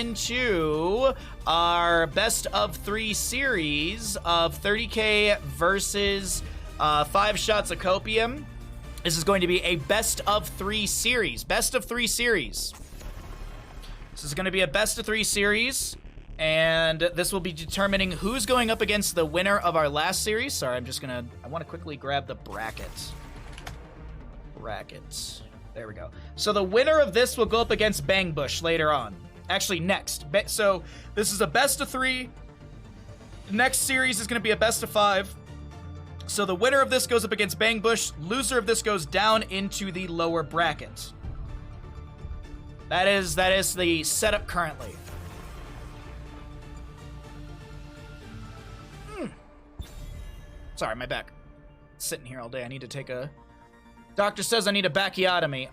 into our best of 3 series of 30K versus 5 shots of Copium. This is going to be a best of 3 series. Best of 3 series. This is going to be a best of 3 series. And this will be determining who's going up against the winner of our last series. Sorry, I want to quickly grab the brackets. Brackets. There we go. So the winner of this will go up against Bang Bush later on. Actually, next. So this is a best of 3. Next series is going to be a best of 5. So the winner of this goes up against Bang Bush. Loser of this goes down into the lower bracket. That is the setup currently. Sorry, my back. Sitting here all day. I need to take a... Doctor says I need a bacchiotomy.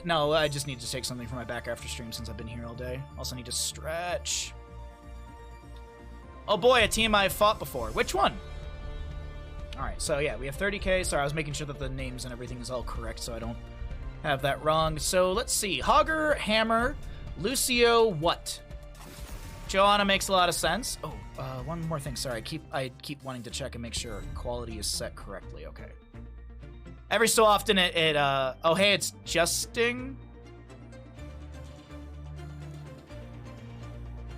No, I just need to take something for my back after stream since I've been here all day. Also need to stretch. Oh boy, a team I've fought before. Which one? Alright, so yeah, we have 30K. Sorry, I was making sure that the names and everything is all correct so I don't have that wrong. So let's see. Hogger, Hammer, Lucio, what? Joanna makes a lot of sense. Oh, one more thing. Sorry, I keep wanting to check and make sure quality is set correctly. Okay. Every so often oh hey, it's Justing.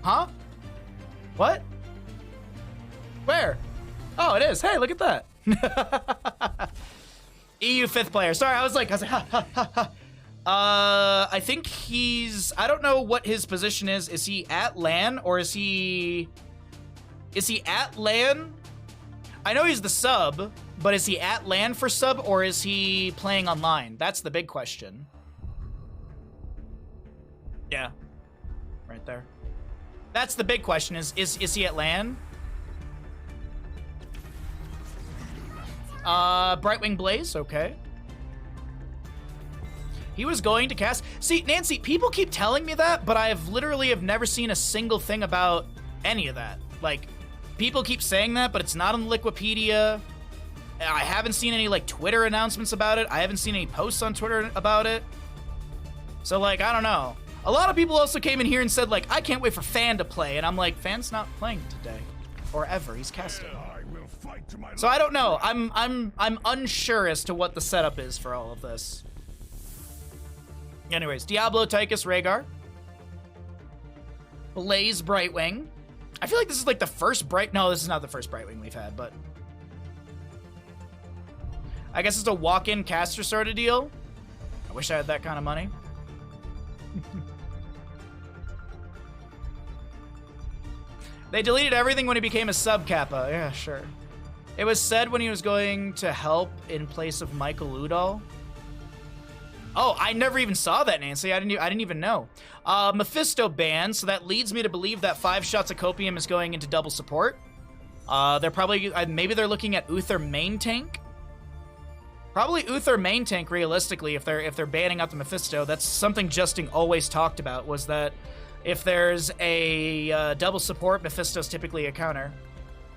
Huh? What? Where? Oh, it is. Hey, look at that. EU 5th player. Sorry, I was like, ha, ha, ha, ha. I think I don't know what his position is. Is he at LAN or is he at LAN? I know he's the sub, but is he at LAN for sub or is he playing online? That's the big question. Yeah. Right there. That's the big question is he at LAN? Brightwing Blaze, okay. He was going to cast... See, Nancy, people keep telling me that, but I have never seen a single thing about any of that. Like, people keep saying that, but it's not on the Wikipedia. I haven't seen any, like, Twitter announcements about it. I haven't seen any posts on Twitter about it. So, like, I don't know. A lot of people also came in here and said, like, I can't wait for Fan to play. And I'm like, Fan's not playing today. Or ever. He's casting. So I don't know. I'm unsure as to what the setup is for all of this. Anyways, Diablo, Tychus, Rhaegar. Blaze, Brightwing. I feel like this is like the first No, this is not the first Brightwing we've had, but... I guess it's a walk-in caster sort of deal. I wish I had that kind of money. They deleted everything when he became a sub-kappa. Yeah, sure. It was said when he was going to help in place of Michael Udall. Oh, I never even saw that, Nancy. I didn't even know. Mephisto banned, so that leads me to believe that 5 shots of Copium is going into double support. They're probably maybe they're looking at Uther main tank. Probably Uther main tank realistically if they're banning out the Mephisto. That's something Justin always talked about, was that if there's a double support, Mephisto's typically a counter.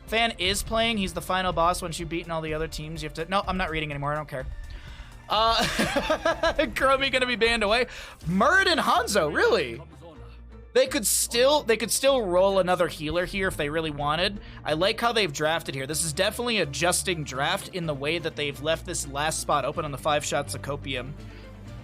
Fan is playing. He's the final boss. Once you've beaten all the other teams, you have to... No, I'm not reading anymore. I don't care. Chromie gonna be banned away. Murd and Hanzo, really? They could still roll another healer here if they really wanted. I like how they've drafted here. This is definitely adjusting draft in the way that they've left this last spot open on the 5 shots of Copium.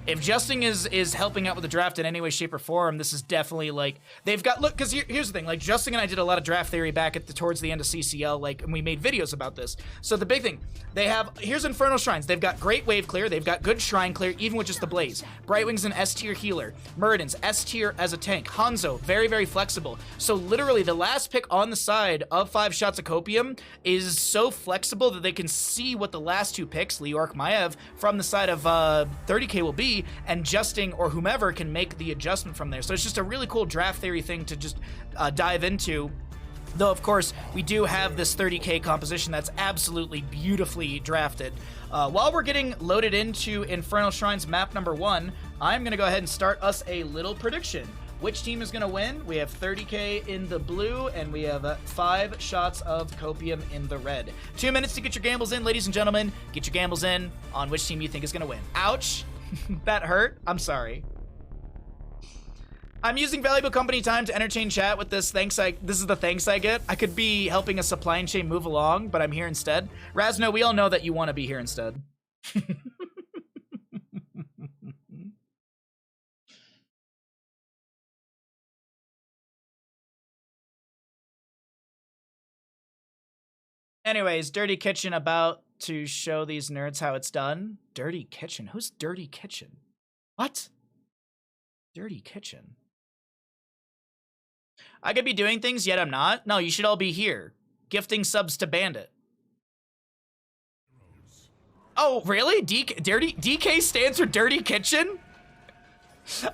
If Justin is helping out with the draft in any way, shape, or form, this is definitely like they've got. Look, because here's the thing: like Justin and I did a lot of draft theory back at towards the end of CCL, like, and we made videos about this. So the big thing they have here's Infernal Shrines. They've got great wave clear. They've got good shrine clear, even with just the Blaze. Brightwing's an S tier healer. Murden's S tier as a tank. Hanzo very, very flexible. So literally the last pick on the side of 5 shots of Copium is so flexible that they can see what the last 2 picks, Leorc, Maev, from the side of 30K will be. And Justin or whomever can make the adjustment from there. So it's just a really cool draft theory thing to just dive into. Though, of course, we do have this 30K composition that's absolutely beautifully drafted. While we're getting loaded into Infernal Shrines map number 1, I'm going to go ahead and start us a little prediction. Which team is going to win? We have 30K in the blue, and we have 5 shots of Copium in the red. 2 minutes to get your gambles in, ladies and gentlemen. Get your gambles in on which team you think is going to win. Ouch. That hurt? I'm sorry. I'm using valuable company time to entertain chat with this thanks this is the thanks I get. I could be helping a supply chain move along, but I'm here instead. Razno, we all know that you want to be here instead. Anyways, Dirty Kitchen about to show these nerds how it's done. Dirty Kitchen? Who's Dirty Kitchen? What? Dirty Kitchen? I could be doing things, yet I'm not. No, you should all be here. Gifting subs to Bandit. Oh, really? DK stands for Dirty Kitchen?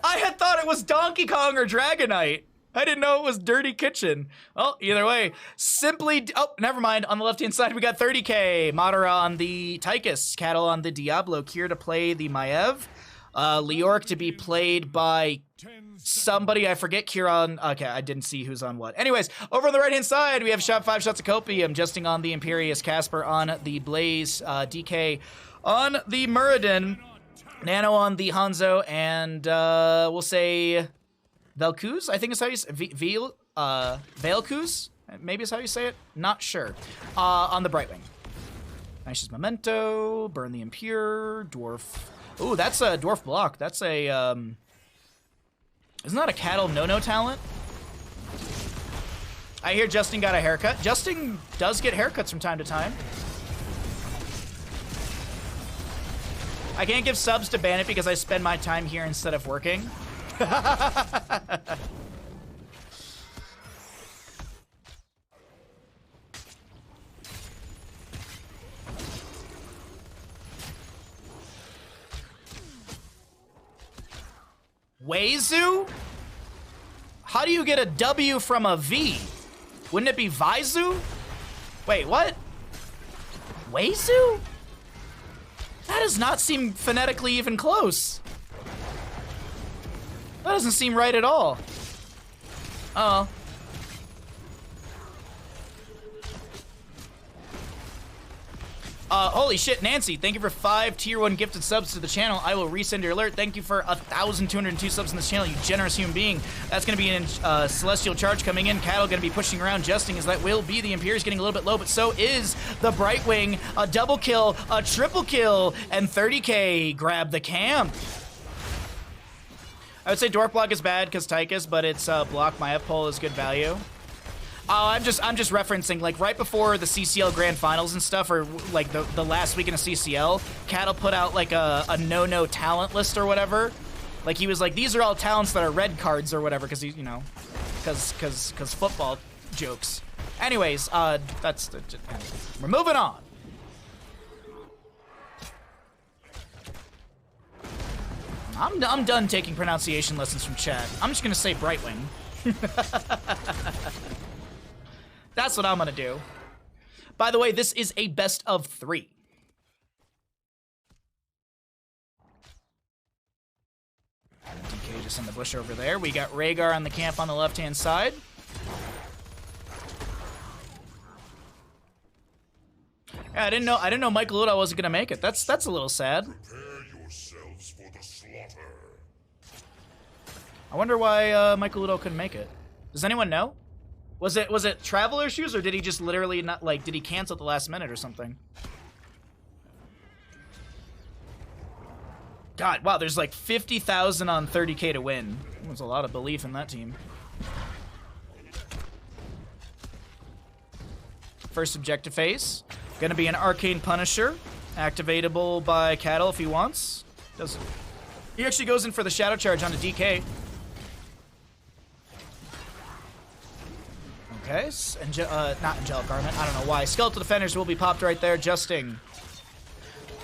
I had thought it was Donkey Kong or Dragonite. I didn't know it was Dirty Kitchen. Well, either way, simply... Oh, never mind. On the left-hand side, we got 30k. Madara on the Tychus. Cattle on the Diablo. Kier to play the Maev. Leorc to be played by somebody. I forget Kieran. Okay, I didn't see who's on what. Anyways, over on the right-hand side, we have 5 shots of Copium. Justing on the Imperious. Casper on the Blaze. DK on the Muradin. Nano on the Hanzo. And we'll say... Vel'Koz, I think is how you say Vel'Koz, maybe is how you say it. Not sure. On the Brightwing. Nice Memento, Burn the Impure, Dwarf. Ooh, that's a Dwarf block. That's a, isn't that a Cattle no-no talent? I hear Justin got a haircut. Justin does get haircuts from time to time. I can't give subs to Bandit because I spend my time here instead of working. Weizu? How do you get a W from a V? Wouldn't it be Vaizu? Wait, what? Weizu? That does not seem phonetically even close. That doesn't seem right at all. Uh-oh. Holy shit, Nancy, thank you for 5 tier 1 gifted subs to the channel. I will resend your alert. Thank you for 1,202 subs in this channel, you generous human being. That's gonna be an Celestial Charge coming in. Cattle gonna be pushing around, Justing, as that will be. The Imperious getting a little bit low, but so is the Brightwing. A double kill, a triple kill, and 30k grab the camp. I would say Dwarf block is bad because Tychus, but it's block. My F-pole is good value. Oh, I'm just referencing, like, right before the CCL Grand Finals and stuff, or, like, the last weekend of CCL, Cattle put out, like, a no-no talent list or whatever. Like, he was like, these are all talents that are red cards or whatever, because, you know, because football jokes. Anyways, we're moving on. I'm done taking pronunciation lessons from chat. I'm just gonna say Brightwing. That's what I'm gonna do. By the way, this is a best of 3. DK just in the bush over there. We got Rhaegar on the camp on the left-hand side. Yeah, I didn't know Michael Ludo wasn't gonna make it. That's a little sad. I wonder why Michael Ludo couldn't make it. Does anyone know? Was it travel issues, or did he just literally not, like, did he cancel at the last minute or something? God, wow, there's like 50,000 on 30k to win. There's a lot of belief in that team. First objective phase. Gonna be an Arcane Punisher. Activatable by Cattle if he wants. He actually goes in for the Shadow Charge onto DK. Okay, not Angelic Garment, I don't know why. Skeletal Defenders will be popped right there, Justing.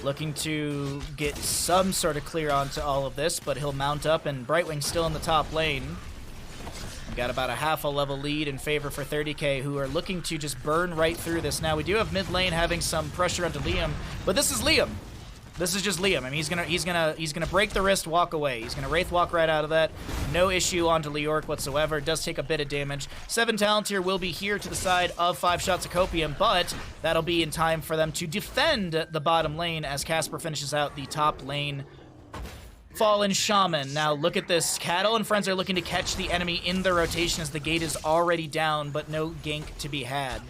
Looking to get some sort of clear onto all of this, but he'll mount up, and Brightwing's still in the top lane. We've got about a half a level lead in favor for 30k, who are looking to just burn right through this. Now, we do have mid lane having some pressure onto Liam, but this is Liam. This is just Liam. I mean, he's gonna break the wrist, walk away. He's gonna Wraith walk right out of that. No issue onto Leorc whatsoever. It does take a bit of damage. 7 talent tier will be here to the side of 5 shots of Copium, but that'll be in time for them to defend the bottom lane as Casper finishes out the top lane Fallen Shaman. Now look at this. Cattle and friends are looking to catch the enemy in the rotation as the gate is already down, but no gank to be had.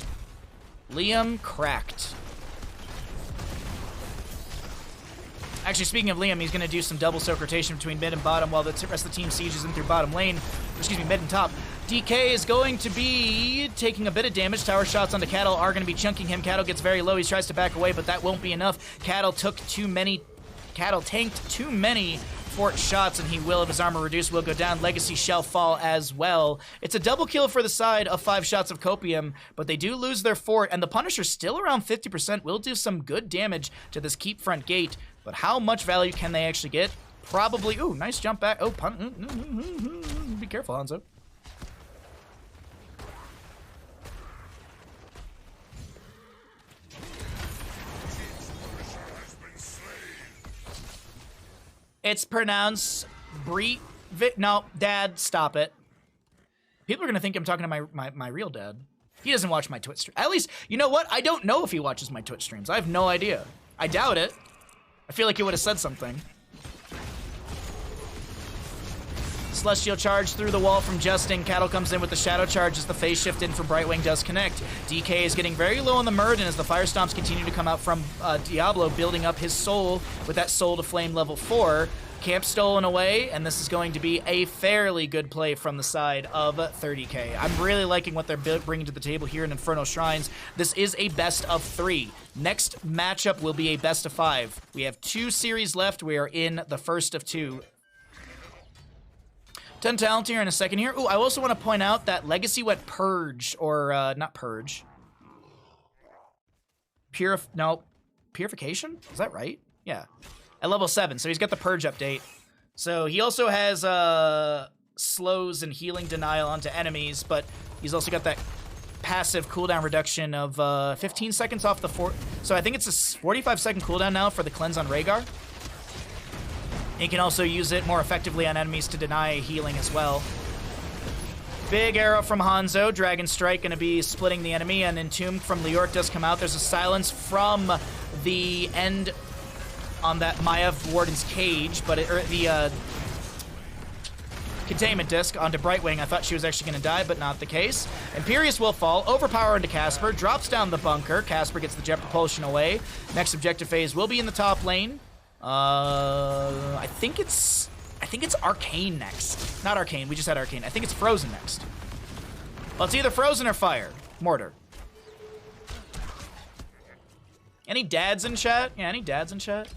Liam cracked. Actually, speaking of Liam, he's going to do some double soak rotation between mid and bottom while the rest of the team sieges in through bottom lane. Excuse me, mid and top. DK is going to be taking a bit of damage. Tower shots onto Cattle are going to be chunking him. Cattle gets very low. He tries to back away, but that won't be enough. Cattle tanked too many fort shots, and he will, if his armor reduced, will go down. Legacy shall fall as well. It's a double kill for the side of 5 shots of Copium, but they do lose their fort, and the Punisher still around 50%, will do some good damage to this keep front gate, but how much value can they actually get? Probably, ooh, nice jump back. Oh, be careful, Hanzo. It's pronounced no, Dad, stop it. People are gonna think I'm talking to my real dad. He doesn't watch my Twitch stream. At least, you know what? I don't know if he watches my Twitch streams. I have no idea. I doubt it. I feel like he would have said something. Celestial charge through the wall from Justin. Cattle comes in with the shadow charge as the phase shift in from Brightwing does connect. DK is getting very low on the Murden as the fire stomps continue to come out from Diablo, building up his soul with that soul to flame level 4. Camp stolen away, and this is going to be a fairly good play from the side of 30k. I'm really liking what they're bringing to the table here in Infernal Shrines. This is a best of 3. Next matchup will be a best of 5. We have 2 series left. We are in the first of 2. 10 talent here in a second here. Ooh, I also want to point out that Legacy went Purge, or, not Purge. Purification? Is that right? Yeah. At level 7, so he's got the Purge update. So he also has, slows and healing denial onto enemies, but he's also got that passive cooldown reduction of, 15 seconds off the so I think it's a 45-second cooldown now for the cleanse on Rhaegar. He can also use it more effectively on enemies to deny healing as well. Big arrow from Hanzo. Dragon Strike going to be splitting the enemy, and Entomb from Leoric does come out. There's a silence from the end on that Maiev Warden's cage, but the containment disc onto Brightwing. I thought she was actually going to die, but not the case. Imperious will fall, overpower into Casper, drops down the bunker. Casper gets the jet propulsion away. Next objective phase will be in the top lane. I think it's Arcane next. Not Arcane, we just had Arcane. I think it's Frozen next. Well, it's either Frozen or Fire. Mortar. Any dads in chat? Yeah, any dads in chat?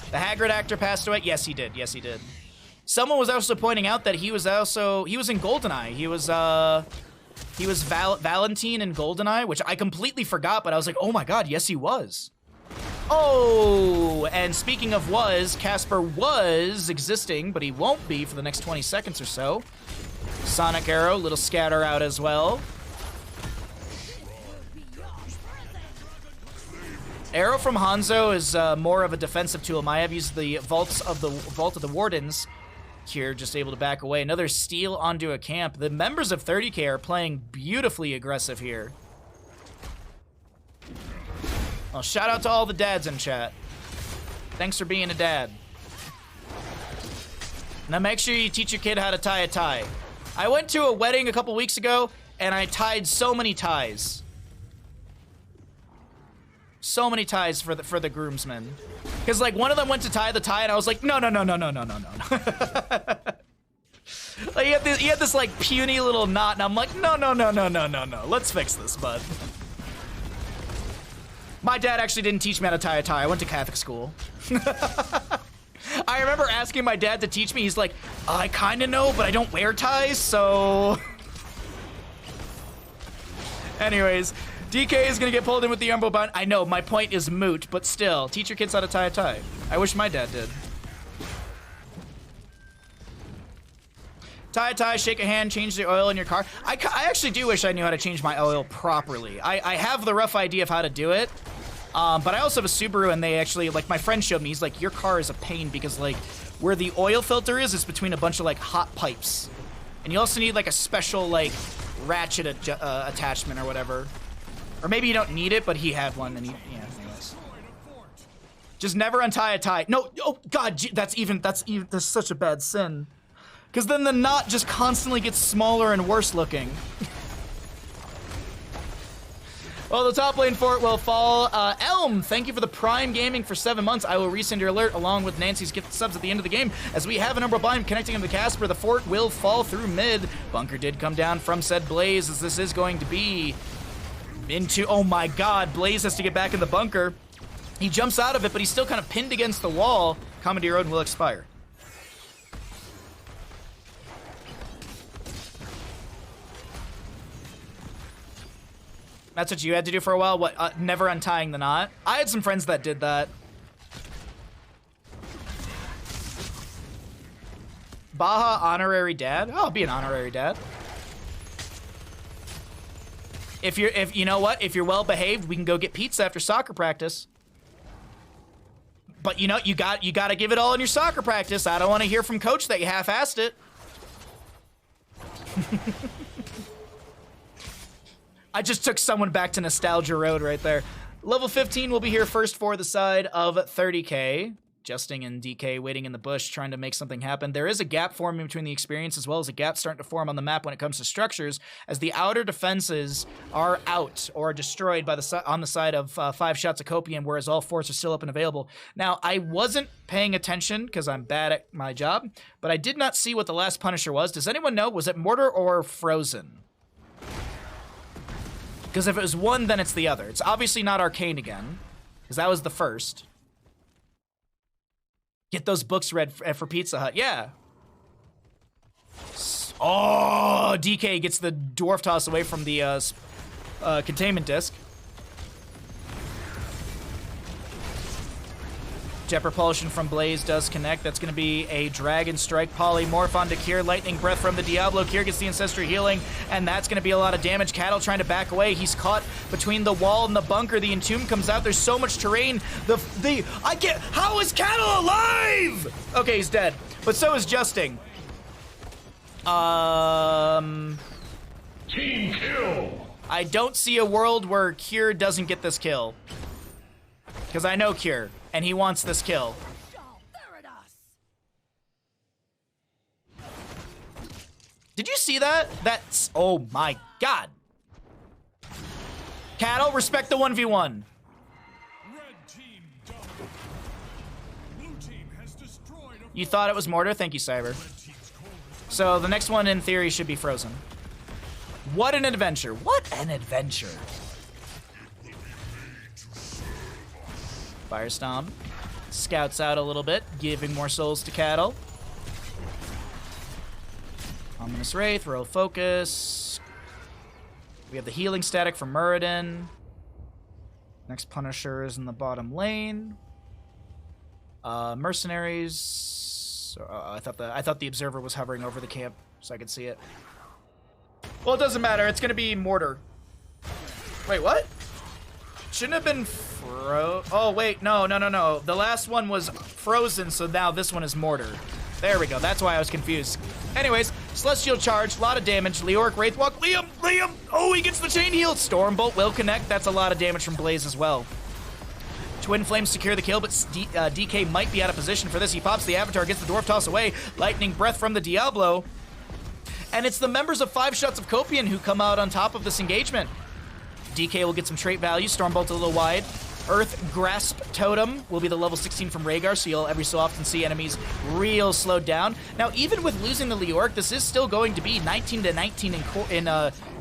The Hagrid actor passed away? Yes, he did. Yes, he did. Someone was also pointing out that he was in GoldenEye. He was Valentine in GoldenEye, which I completely forgot, but I was like, oh my god, yes he was. Oh, and speaking of Casper was existing, but he won't be for the next 20 seconds or so. Sonic Arrow, little scatter out as well. Arrow from Hanzo is more of a defensive tool. Maiev used the Vault of the Wardens here, just able to back away. Another steal onto a camp. The members of 30k are playing beautifully aggressive here. Well, shout out to all the dads in chat. Thanks for being a dad. Now make sure you teach your kid how to tie a tie. I went to a wedding a couple weeks ago, and I tied so many ties. So many ties for the groomsmen. Because, like, one of them went to tie the tie, and I was like, no. Like, he had this, like, puny little knot, and I'm like, no. Let's fix this, bud. My dad actually didn't teach me how to tie a tie. I went to Catholic school. I remember asking my dad to teach me. He's like, I kind of know, but I don't wear ties, so... Anyways, DK is going to get pulled in with the Umbo Bun. I know, my point is moot, but still, teach your kids how to tie a tie. I wish my dad did. Tie a tie, shake a hand, change the oil in your car. I actually do wish I knew how to change my oil properly. I have the rough idea of how to do it, but I also have a Subaru, and they actually, like, my friend showed me, he's like, your car is a pain because, like, where the oil filter is between a bunch of, like, hot pipes. And you also need, like, a special, like, ratchet attachment or whatever. Or maybe you don't need it, but he had one, and he, yeah, anyways. Just never untie a tie. No, oh God, that's such a bad sin. Because then the knot just constantly gets smaller and worse looking. Well, the top lane fort will fall. Elm, thank you for the Prime Gaming for 7 months. I will resend your alert along with Nancy's gift subs at the end of the game. As we have a number of biome connecting him to Casper, the fort will fall through mid. Bunker did come down from said Blaze, as this is going to be into, oh my God, Blaze has to get back in the bunker. He jumps out of it, but he's still kind of pinned against the wall. Commandeer Odin will expire. That's what you had to do for a while? What, never untying the knot? I had some friends that did that. Baha honorary dad? Oh, I'll be an honorary dad. If you know what? If you're well behaved, we can go get pizza after soccer practice. But you know, you got to give it all in your soccer practice. I don't want to hear from coach that you half-assed it. I just took someone back to Nostalgia Road right there. Level 15 will be here first for the side of 30k. Justing and DK waiting in the bush, trying to make something happen. There is a gap forming between the experience, as well as a gap starting to form on the map when it comes to structures, as the outer defenses are out or destroyed by on the side of 5 shots of Copium, whereas all forts are still up and available. Now, I wasn't paying attention because I'm bad at my job, but I did not see what the last Punisher was. Does anyone know? Was it Mortar or Frozen? Because if it was one, then it's the other. It's obviously not Arcane again, because that was the first. Get those books read for Pizza Hut. Yeah. Oh, DK gets the dwarf toss away from the containment disc. Jet propulsion from Blaze does connect. That's going to be a Dragon Strike polymorph onto Kier. Lightning Breath from the Diablo. Kier gets the Ancestral Healing, and that's going to be a lot of damage. Cattle trying to back away. He's caught between the wall and the bunker. The Entomb comes out. There's so much terrain. How is Cattle alive? Okay, he's dead. But so is Justing. Team kill. I don't see a world where Kier doesn't get this kill. Because I know Kier, and he wants this kill. Did you see that? That's, oh my God. Cattle, respect the 1v1. You thought it was Mortar? Thank you, Cyber. So the next one in theory should be Frozen. What an adventure. What an adventure. Firestomp scouts out a little bit, giving more souls to Cattle. Ominous Wraith, Royal Focus. We have the healing static from Muradin. Next Punisher is in the bottom lane. Mercenaries. I thought the Observer was hovering over the camp, so I could see it. Well, it doesn't matter. It's gonna be Mortar. Wait, what? Shouldn't have been oh, wait, no. The last one was Frozen, so now this one is Mortar. There we go. That's why I was confused. Anyways, Celestial Charge, a lot of damage. Leoric, Wraithwalk, Liam! Oh, he gets the chain heal. Stormbolt will connect. That's a lot of damage from Blaze as well. Twin Flames secure the kill, but DK might be out of position for this. He pops the Avatar, gets the Dwarf Toss away. Lightning Breath from the Diablo. And it's the members of 5 Shots of Copium who come out on top of this engagement. DK will get some trait value. Stormbolt a little wide. Earth Grasp Totem will be the level 16 from Rhaegar, so you'll every so often see enemies real slowed down. Now, even with losing the Leoric, this is still going to be 19 to 19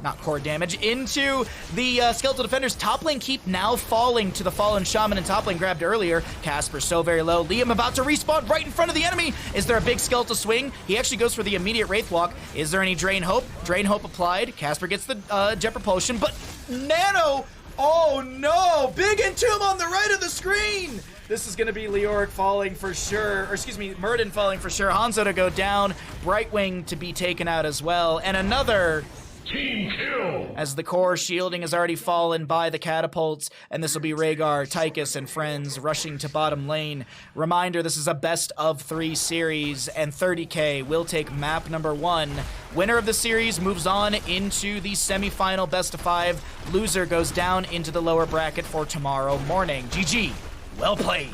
not core damage into the Skeletal Defenders. Top lane keep now falling to the Fallen Shaman and top lane grabbed earlier. Casper so very low. Liam about to respawn right in front of the enemy. Is there a big skeletal swing? He actually goes for the immediate Wraith Walk. Is there any Drain Hope? Drain Hope applied. Casper gets the Jet Propulsion, but Nano. Oh no! Big Entomb on the right of the screen! This is gonna be Leoric falling for sure, or excuse me, Muradin falling for sure. Hanzo to go down, Brightwing to be taken out as well, and another team kill! As the core shielding has already fallen by the catapults, and this will be Rhaegar, Tychus, and friends rushing to bottom lane. Reminder, this is a best of 3 series, and 30k will take map number 1. Winner of the series moves on into the semi-final best of 5. Loser goes down into the lower bracket for tomorrow morning. GG. Well played.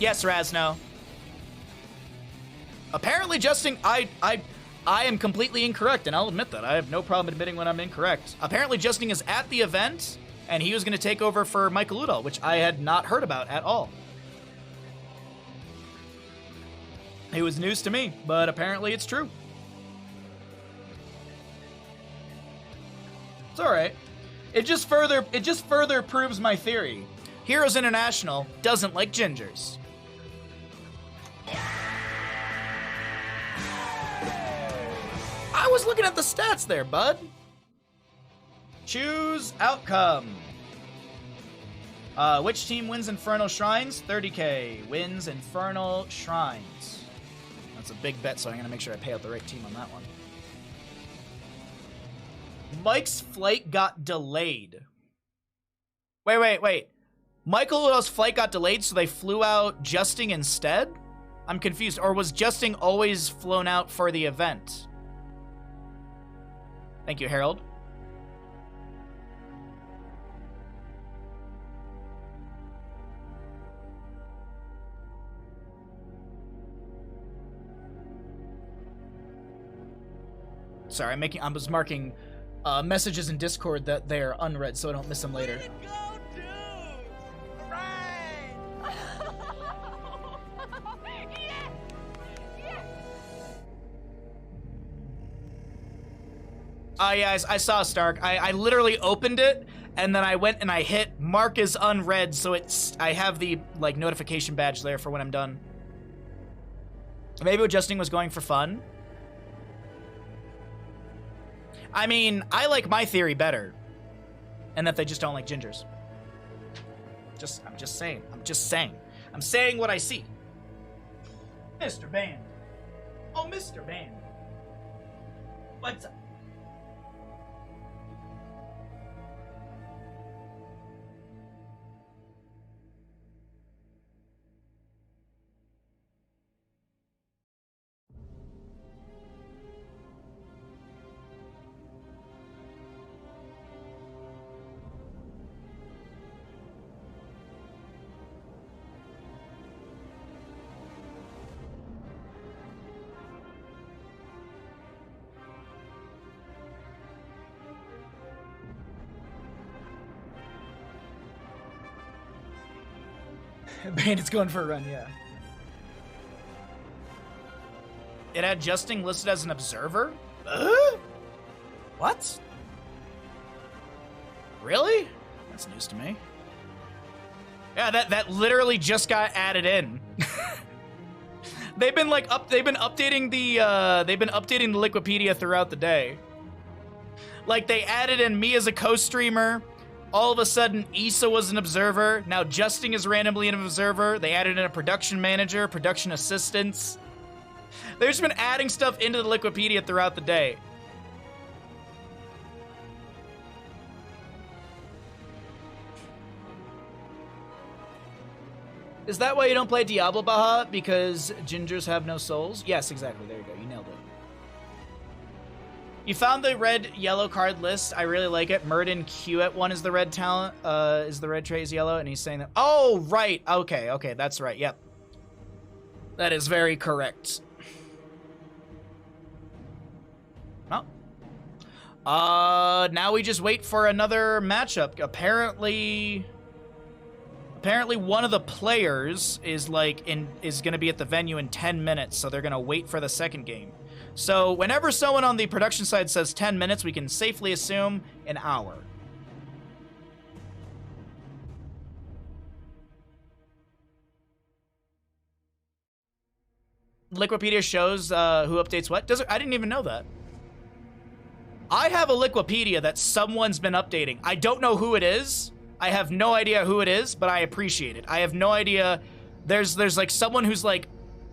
Yes, Razno. Apparently, Justin, I am completely incorrect, and I'll admit that. I have no problem admitting when I'm incorrect. Apparently, Justin is at the event, and he was going to take over for Michael Udall, which I had not heard about at all. It was news to me, but apparently it's true. It's all right. It just further proves my theory. Heroes International doesn't like gingers. I was looking at the stats there, bud. Choose outcome. Which team wins Infernal Shrines? 30K wins Infernal Shrines. That's a big bet, so I'm going to make sure I pay out the right team on that one. Mike's flight got delayed. Wait. Michael Udall's flight got delayed, so they flew out Justing instead? I'm confused. Or was Justing always flown out for the event? Thank you, Harold. Sorry, I was marking messages in Discord that they are unread, so I don't miss them later. Way to go, dude! Right! Yes! Yes! Yeah, I saw Stark. I literally opened it, and then I went and I hit mark as unread, so I have the like notification badge there for when I'm done. Maybe Justin was going for fun. I mean, I like my theory better, and that they just don't like gingers. I'm just saying. I'm saying what I see. Mr. Band. Oh, Mr. Band. What's up? Bandit's going for a run, yeah. It had Justing listed as an observer? What? Really? That's news to me. Yeah, that literally just got added in. They've been updating the Liquipedia throughout the day. Like, they added in me as a co-streamer. All of a sudden, Issa was an observer. Now Justing is randomly an observer. They added in a production manager, production assistants. They've just been adding stuff into the Liquipedia throughout the day. Is that why you don't play Diablo, Baha? Because gingers have no souls? Yes, exactly. There you go. You nailed it. You found the red-yellow card list. I really like it. Murden Qet one is the red talent. Is the red trait is yellow, and he's saying that. Oh, right. Okay, that's right. Yep. That is very correct. Oh. Now we just wait for another matchup. Apparently one of the players is gonna be at the venue in 10 minutes, so they're gonna wait for the second game. So whenever someone on the production side says 10 minutes, we can safely assume an hour. Liquipedia shows who updates what? I didn't even know that. I have a Liquipedia that someone's been updating. I don't know who it is. I have no idea who it is, but I appreciate it. I have no idea. There's like someone who's like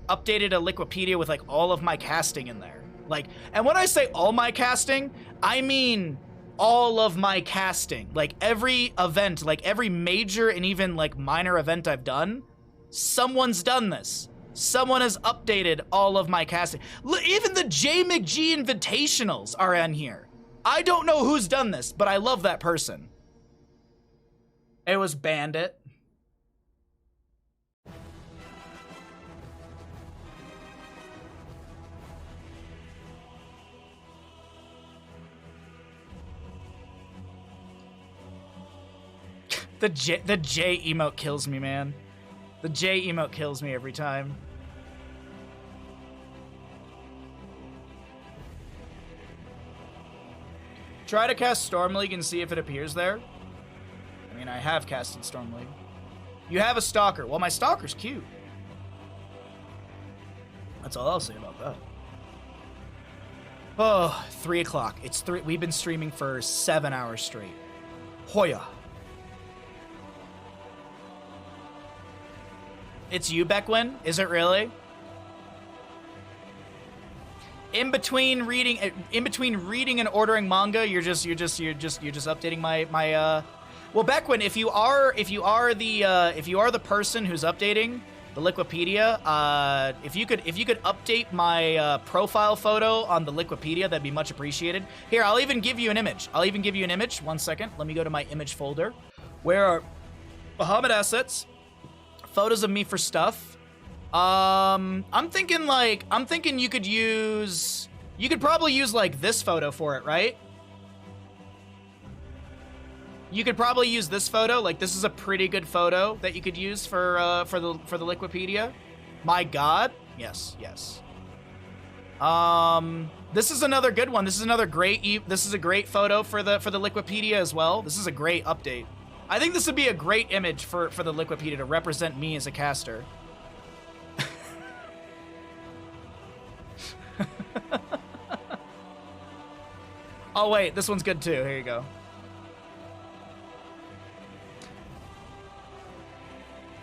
updated a Liquipedia with like all of my casting in there. Like, and when I say all my casting, I mean all of my casting. Like every event, like every major and even like minor event I've done, someone's done this. Someone has updated all of my casting. Even the J McG Invitationals are in here. I don't know who's done this, but I love that person. It was Bandit. The J emote kills me, man. The J emote kills me every time. Try to cast Storm League and see if it appears there. I mean, I have casted Storm League. You have a Stalker. Well, my Stalker's cute. That's all I'll say about that. Oh, 3 o'clock. It's 3. We've been streaming for 7 hours straight. Hoya. It's you, Beckwin? Is it really? In between reading and ordering manga, you're just updating my well, Beckwin, if you are the person who's updating the Liquipedia, if you could update my profile photo on the Liquipedia, that'd be much appreciated. Here, I'll even give you an image. 1 second. Let me go to my image folder. Where are Bahamut assets? Photos of me for stuff. I'm thinking you could probably use like this photo for it, right? You could probably use this photo. Like, this is a pretty good photo that you could use for the Liquipedia. My God, yes. This is another good one. This is a great photo for the Liquipedia as well. This is a great update. I think this would be a great image for the Liquipedia to represent me as a caster. Oh wait, this one's good too. Here you go.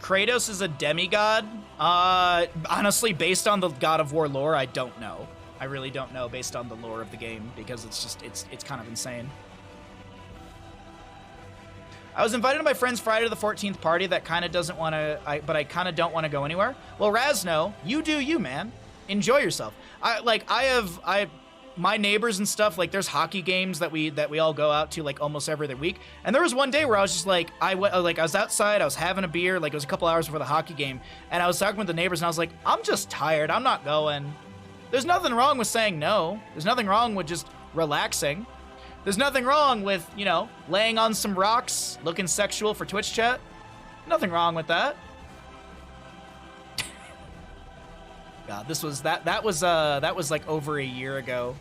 Kratos is a demigod? Honestly, based on the God of War lore, I don't know. I really don't know based on the lore of the game, because it's kind of insane. I was invited to my friend's Friday the 14th party that kind of doesn't want to, but I kind of don't want to go anywhere. Well, Razno, you do you, man. Enjoy yourself. My neighbors and stuff, like, there's hockey games that we all go out to like almost every other week. And there was one day where I was just like, I was outside, I was having a beer, like it was a couple hours before the hockey game, and I was talking with the neighbors and I was like, I'm just tired, I'm not going. There's nothing wrong with saying no. There's nothing wrong with just relaxing. There's nothing wrong with, you know, laying on some rocks, looking sexual for Twitch chat. Nothing wrong with that. God, that was like over a year ago.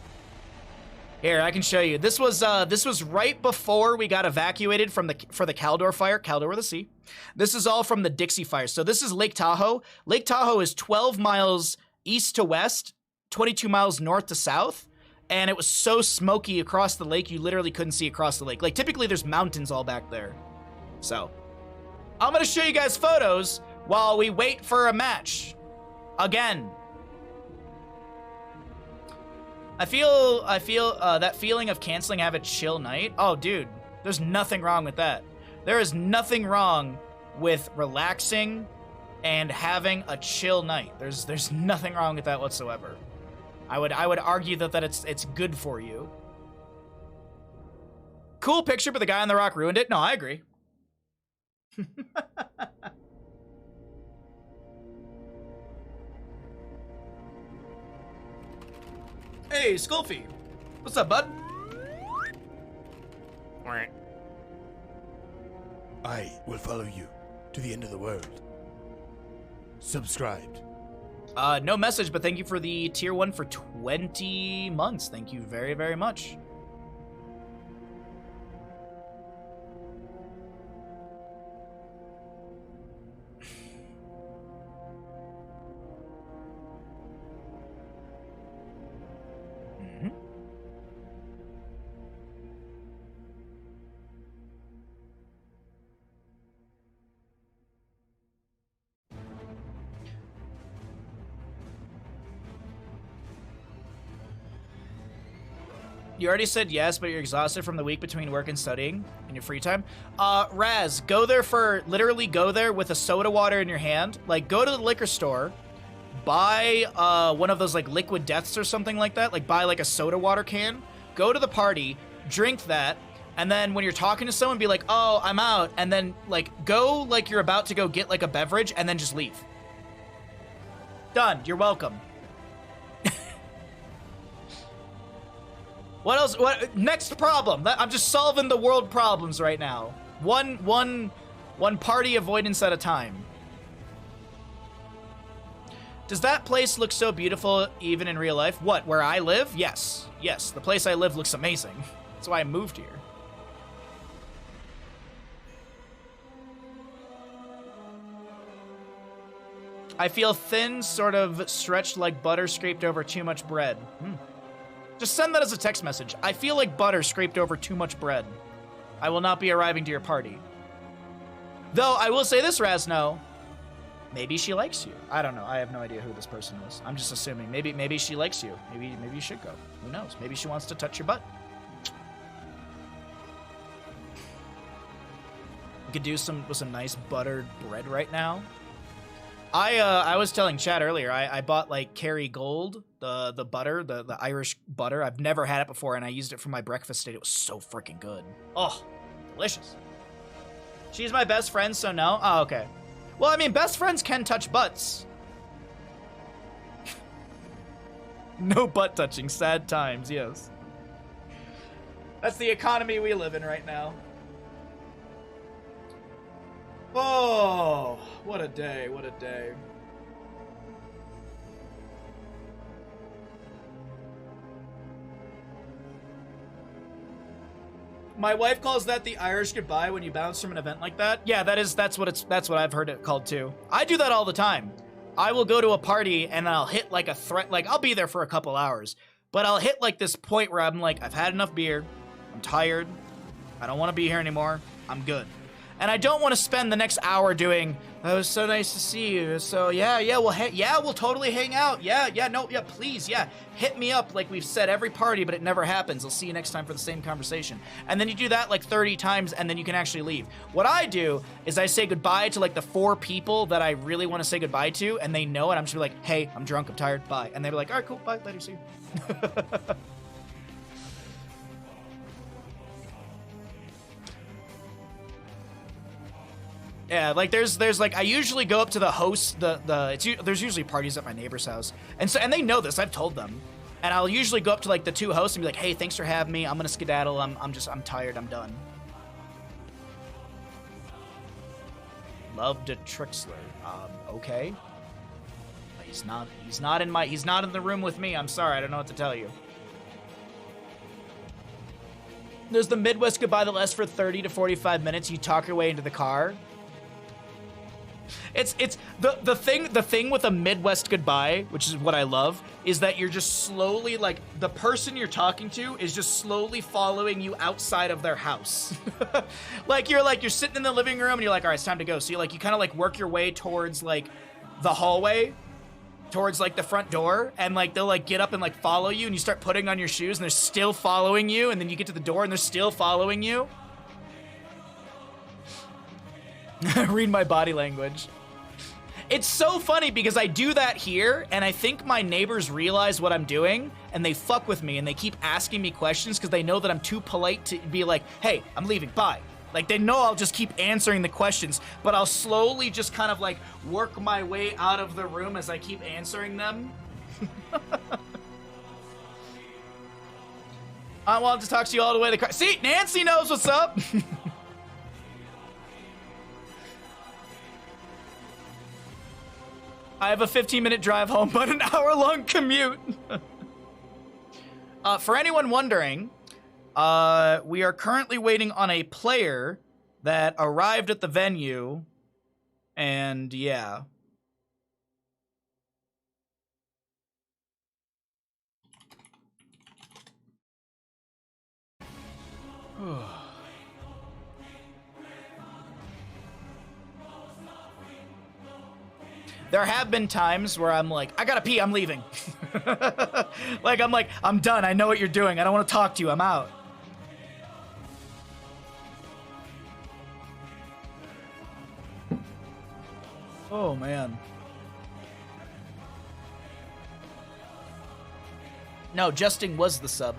Here, I can show you. This was right before we got evacuated for the Caldor fire, Caldor with a C. This is all from the Dixie fire. So this is Lake Tahoe. Lake Tahoe is 12 miles east to west, 22 miles north to south, and it was so smoky across the lake you literally couldn't see across the lake. Like, typically there's mountains all back there. So, I'm gonna show you guys photos while we wait for a match. Again. I feel that feeling of canceling have a chill night. Oh, dude, there's nothing wrong with that. There is nothing wrong with relaxing and having a chill night. There's nothing wrong with that whatsoever. I would argue that it's good for you. Cool picture, but the guy on the rock ruined it. No, I agree. Hey, Skullfy. What's up, bud? I will follow you to the end of the world. Subscribed. No message, but thank you for the tier 1 for 20 months. Thank you very, very much. You already said yes, but you're exhausted from the week between work and studying in your free time. Raz, literally go there with a soda water in your hand. Like, go to the liquor store, buy one of those like liquid deaths or something like that. Like, buy like a soda water can, go to the party, drink that, and then when you're talking to someone, be like, oh, I'm out. And then like, go like you're about to go get like a beverage and then just leave. Done, you're welcome. What else? What next problem? I'm just solving the world problems right now. One One party avoidance at a time. Does that place look so beautiful even in real life? What, where I live? Yes. Yes, the place I live looks amazing. That's why I moved here. I feel thin, sort of stretched like butter scraped over too much bread. Just send that as a text message. I feel like butter scraped over too much bread. I will not be arriving to your party. Though, I will say this, Razno. Maybe she likes you. I don't know. I have no idea who this person is. I'm just assuming. Maybe she likes you. Maybe you should go. Who knows? Maybe she wants to touch your butt. We could do some nice buttered bread right now. I was telling Chad earlier, I bought like Kerrygold, the butter, the Irish butter. I've never had it before, and I used it for my breakfast today. It was so freaking good. Oh, delicious. She's my best friend, so no? Oh, okay. Well, I mean, best friends can touch butts. No butt touching, sad times, yes. That's the economy we live in right now. Oh, what a day, what a day. My wife calls that the Irish goodbye when you bounce from an event like that. Yeah, that's what I've heard it called too. I do that all the time. I will go to a party and I'll hit like a threat, like I'll be there for a couple hours, but I'll hit like this point where I'm like, I've had enough beer, I'm tired, I don't want to be here anymore, I'm good. And I don't want to spend the next hour doing, "That was so nice to see you. So yeah, we'll totally hang out. Yeah, please, yeah. Hit me up like we've said every party, but it never happens. I'll see you next time for the same conversation." And then you do that like 30 times, and then you can actually leave. What I do is I say goodbye to like the 4 people that I really want to say goodbye to, and they know it. I'm just like, "Hey, I'm drunk, I'm tired, bye." And they're like, "All right, cool, bye, later, see you." Yeah, like there's like I usually go up to the host, there's usually parties at my neighbor's house, and they know this. I've told them, and I'll usually go up to like the 2 hosts and be like, "Hey, thanks for having me. I'm gonna skedaddle. I'm tired. I'm done." Loved a Trixler. Okay. He's not in the room with me. I'm sorry. I don't know what to tell you. There's the Midwest goodbye that lasts for 30 to 45 minutes. You talk your way into the car. It's the thing with a Midwest goodbye, which is what I love, is that you're just slowly, like, the person you're talking to is just slowly following you outside of their house. Like you're sitting in the living room and you're like, "All right, it's time to go." So you kind of like work your way towards like the hallway, towards like the front door, and like they'll like get up and like follow you, and you start putting on your shoes and they're still following you, and then you get to the door and they're still following you. Read my body language. It's so funny because I do that here, and I think my neighbors realize what I'm doing, and they fuck with me, and they keep asking me questions because they know that I'm too polite to be like, "Hey, I'm leaving, bye." Like, they know I'll just keep answering the questions, but I'll slowly just kind of like work my way out of the room as I keep answering them. I wanted to talk to you all the way to the car. See, Nancy knows what's up. I have a 15-minute drive home, but an hour-long commute. For anyone wondering, we are currently waiting on a player that arrived at the venue, and yeah. There have been times where I'm like, "I gotta pee, I'm leaving." Like, I'm done. I know what you're doing. I don't want to talk to you. I'm out. Oh, man. No, Justin was the sub.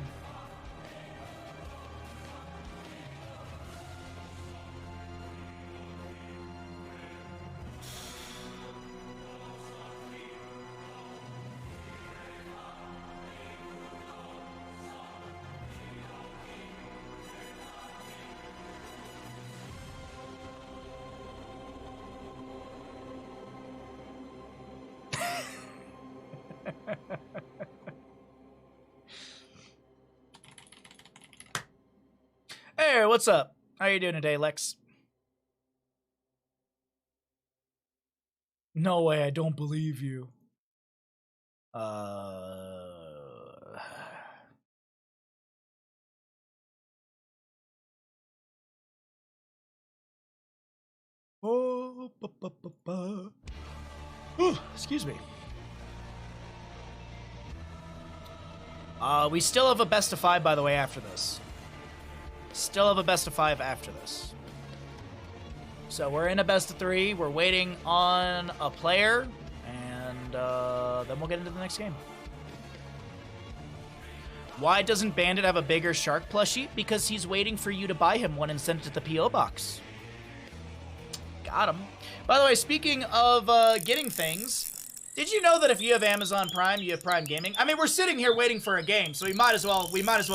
Hey, what's up? How you doing today, Lex? No way, I don't believe you. Oh, Ooh, excuse me. We still have a best of 5, by the way, after this. Still have a best of 5 after this. So we're in a best of 3. We're waiting on a player, and then we'll get into the next game. Why doesn't Bandit have a bigger shark plushie? Because he's waiting for you to buy him one and send it to the P.O. box. Got him. By the way, speaking of getting things, did you know that if you have Amazon Prime, you have Prime Gaming? I mean, we're sitting here waiting for a game, so we might as well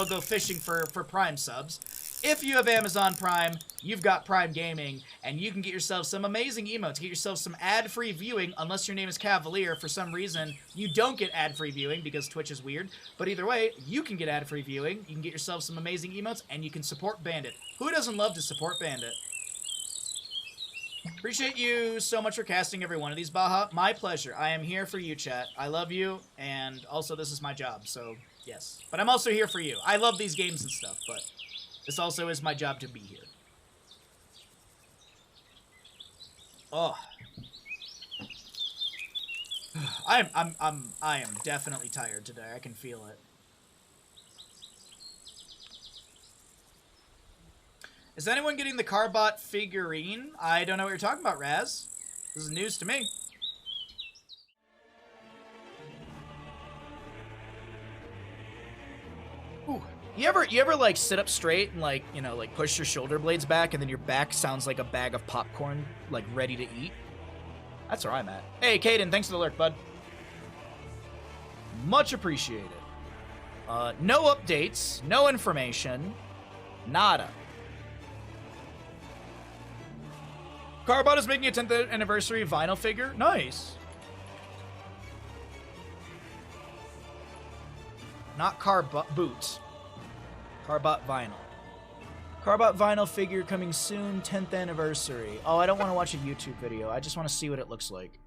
go fishing for Prime subs. If you have Amazon Prime, you've got Prime Gaming, and you can get yourself some amazing emotes. Get yourself some ad-free viewing, unless your name is Cavalier. For some reason, you don't get ad-free viewing because Twitch is weird. But either way, you can get ad-free viewing. You can get yourself some amazing emotes, and you can support Bandit. Who doesn't love to support Bandit? Appreciate you so much for casting every one of these, Baha. My pleasure. I am here for you, chat. I love you, and also this is my job, so yes. But I'm also here for you. I love these games and stuff, but this also is my job to be here. Oh. I am definitely tired today. I can feel it. Is anyone getting the Carbot figurine? I don't know what you're talking about, Raz. This is news to me. Ooh. You ever like sit up straight and like, you know, like push your shoulder blades back and then your back sounds like a bag of popcorn, like ready to eat? That's where I'm at. Hey, Caden, thanks for the lurk, bud. Much appreciated. No updates, no information, nada. Carbot is making a 10th anniversary vinyl figure. Nice. Not Carbot boots. Carbot vinyl. Carbot vinyl figure coming soon, 10th anniversary. Oh, I don't want to watch a YouTube video. I just want to see what it looks like.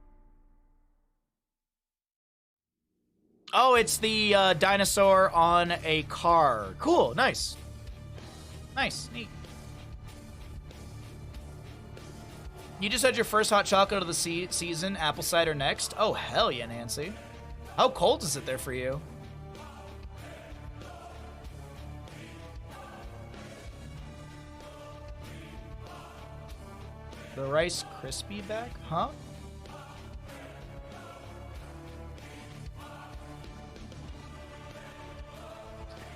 Oh, it's the dinosaur on a car. Cool, nice. Nice, neat. You just had your first hot chocolate of the season, apple cider next. Oh, hell yeah, Nancy. How cold is it there for you? The Rice Krispie bag? Huh?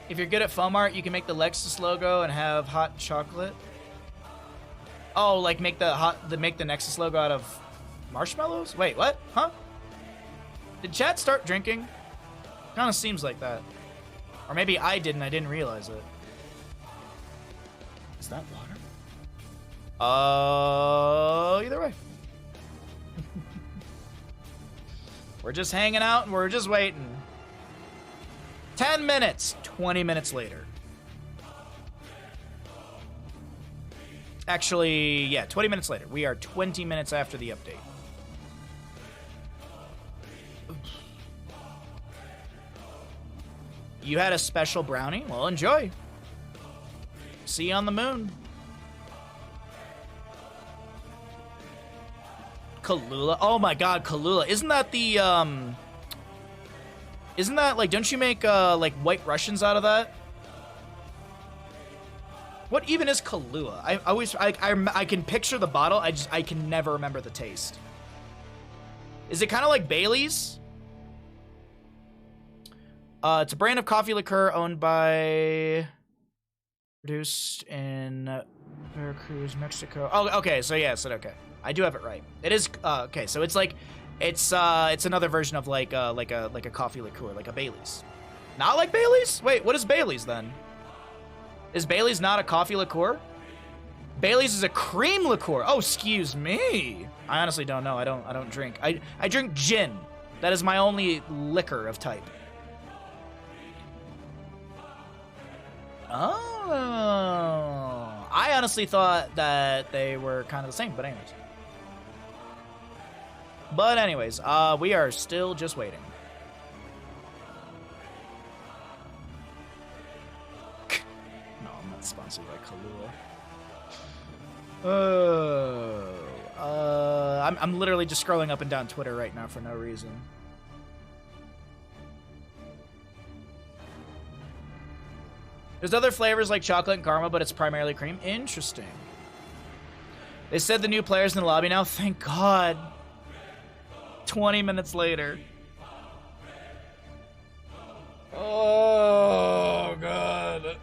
If you're good at foam art, you can make the Lexus logo and have hot chocolate. Oh, like make the Nexus logo out of marshmallows? Wait, what? Huh? Did chat start drinking? Kind of seems like that. Or maybe I didn't realize it. Is that water? Either way. We're just hanging out and we're just waiting. 10 minutes, 20 minutes later. Actually, yeah, 20 minutes later. We are 20 minutes after the update. You had a special brownie? Well, enjoy. See you on the moon. Kahlua. Oh my god, Kahlua. Isn't that the, Isn't that, like, don't you make, like, White Russians out of that? What even is Kahlua? I can picture the bottle, I can never remember the taste. Is it kind of like Bailey's? It's a brand of coffee liqueur owned by... Produced in Veracruz, Mexico. Oh, okay, so yeah, so okay. I do have it right. It is, okay, so it's like, it's another version of like a coffee liqueur, like a Bailey's. Not like Bailey's? Wait, what is Bailey's then? Is Bailey's not a coffee liqueur? Bailey's is a cream liqueur. Oh, excuse me. I honestly don't know. I don't drink. I drink gin. That is my only liquor of type. Oh. I honestly thought that they were kind of the same, but anyways. We are still just waiting. No, I'm not sponsored by Kahlua. I'm literally just scrolling up and down Twitter right now for no reason. There's other flavors like chocolate and caramel, but it's primarily cream. Interesting. They said the new player's in the lobby now. Thank God. 20 minutes later. Oh, God.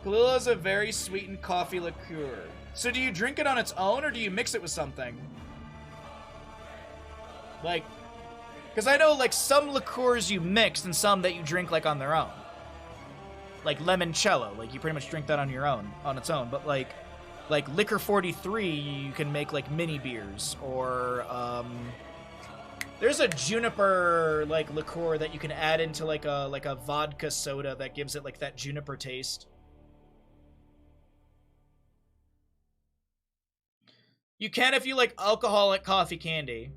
Kahlua is a very sweetened coffee liqueur. So do you drink it on its own, or do you mix it with something? Like, because I know, like, some liqueurs you mix and some that you drink, like, on their own. Like limoncello. Like, you pretty much drink that on your own, on its own. But, like Liquor 43, you can make, like, mini beers. Or, there's a juniper, like, liqueur that you can add into, like a vodka soda that gives it, like, that juniper taste. You can if you like alcoholic coffee candy.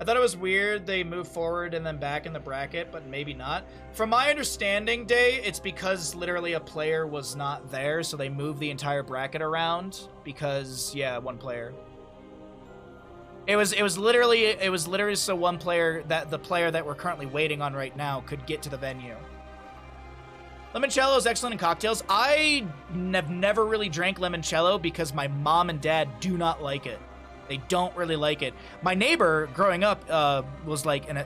I thought it was weird they moved forward and then back in the bracket, but maybe not. From my understanding, Day, it's because literally a player was not there, so they moved the entire bracket around because, yeah, one player. It was literally so one player, that the player that we're currently waiting on right now, could get to the venue. Limoncello is excellent in cocktails. I have never really drank limoncello because my mom and dad do not like it. They don't really like it. My neighbor growing up was like an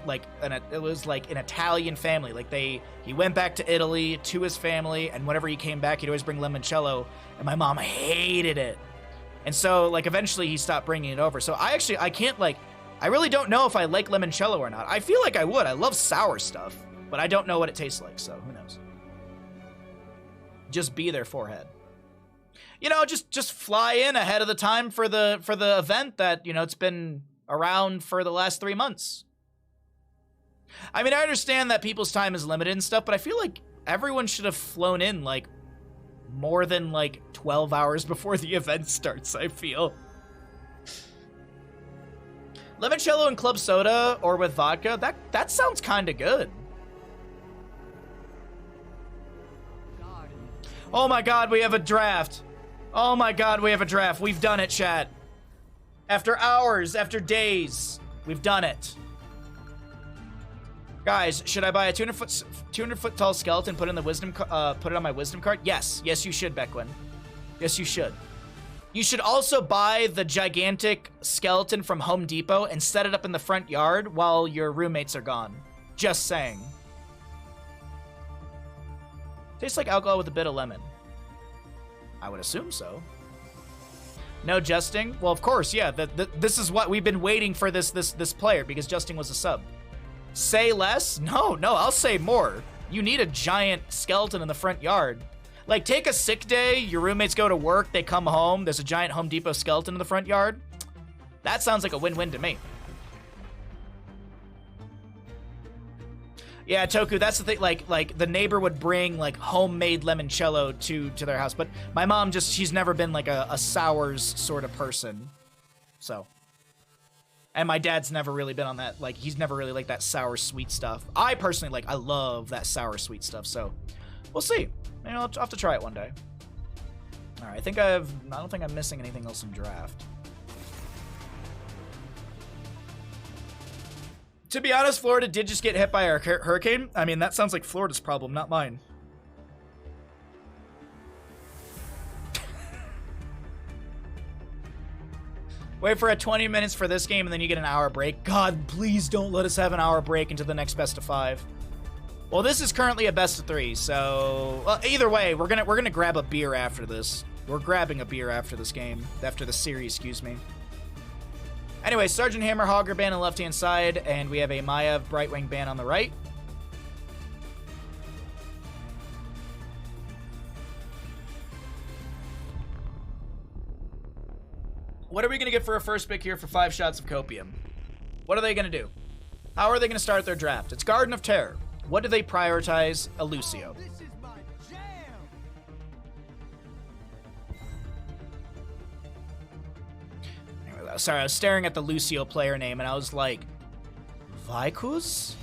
Italian family. Like he went back to Italy to his family, and whenever he came back, he'd always bring limoncello, and my mom hated it. And so like eventually he stopped bringing it over. So I really don't know if I like limoncello or not. I feel like I would. I love sour stuff, but I don't know what it tastes like. So who knows? Just be their forehead. You know, just fly in ahead of the time for the event that, you know, it's been around for the last 3 months. I mean, I understand that people's time is limited and stuff, but I feel like everyone should have flown in like more than like 12 hours before the event starts, I feel. Limoncello and club soda or with vodka, that sounds kind of good. Oh my God, we have a draft. Oh my God, we have a draft. We've done it, chat. After hours, after days, we've done it. Guys, should I buy a 200 foot tall skeleton, put it on my wisdom card? Yes, you should, Beckwin. Yes, you should. You should also buy the gigantic skeleton from Home Depot and set it up in the front yard while your roommates are gone. Just saying. Tastes like alcohol with a bit of lemon. I would assume so. No Justing? Well, of course, yeah. This is what we've been waiting for this player, because Justing was a sub. Say less? No, I'll say more. You need a giant skeleton in the front yard. Like, take a sick day, your roommates go to work, they come home, there's a giant Home Depot skeleton in the front yard. That sounds like a win-win to me. Yeah, Toku, that's the thing, like the neighbor would bring like homemade limoncello to their house, but my mom she's never been like a sours sort of person. So. And my dad's never really been on that, like he's never really liked that sour sweet stuff. I personally I love that sour sweet stuff, so we'll see. Maybe I'll have to try it one day. All right, I don't think I'm missing anything else in draft. To be honest, Florida did just get hit by a hurricane. I mean, that sounds like Florida's problem, not mine. Wait for 20 minutes for this game, and then you get an hour break. God, please don't let us have an hour break into the next best of 5. Well, this is currently a best of 3, so either way, we're gonna grab a beer after this. We're grabbing a beer after this game, after the series, excuse me. Anyway, Sergeant Hammer Hogger band on the left-hand side, and we have a Maiev Brightwing band on the right. What are we going to get for a first pick here for 5 shots of Copium? What are they going to do? How are they going to start their draft? It's Garden of Terror. What do they prioritize? A Lucio. Anyway, sorry, I was staring at the Lucio player name and I was like, Vicus?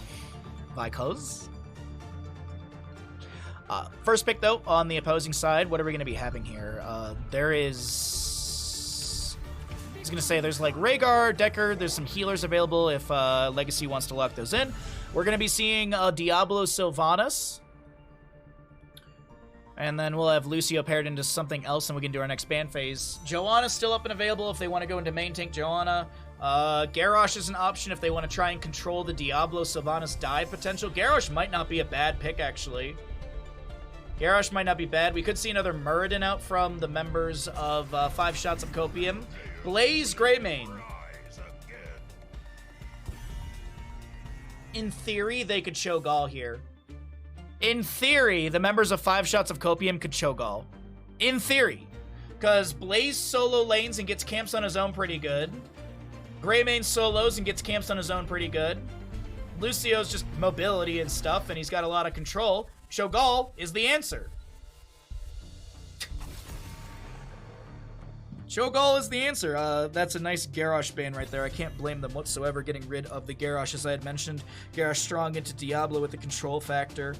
Vicos? First pick, though, on the opposing side, what are we going to be having here? There is... I was going to say there's like Rhaegar, Decker, there's some healers available if Legacy wants to lock those in. We're going to be seeing Diablo Sylvanas. And then we'll have Lucio paired into something else and we can do our next ban phase. Joanna's still up and available if they want to go into main tank Joanna. Garrosh is an option if they want to try and control the Diablo Sylvanas dive potential. Garrosh might not be a bad pick, actually. Garrosh might not be bad. We could see another Muradin out from the members of 5 Shots of Copium. Blaze Greymane. In theory, they could Cho'Gall here. In theory, the members of 5 Shots of Copium could Cho'Gall. In theory. Because Blaze solo lanes and gets camps on his own pretty good. Greymane solos and gets camps on his own pretty good. Lucio's just mobility and stuff, and he's got a lot of control. Cho'Gall is the answer. Cho'Gall is the answer. That's a nice Garrosh ban right there. I can't blame them whatsoever getting rid of the Garrosh, as I had mentioned. Garrosh strong into Diablo with the control factor.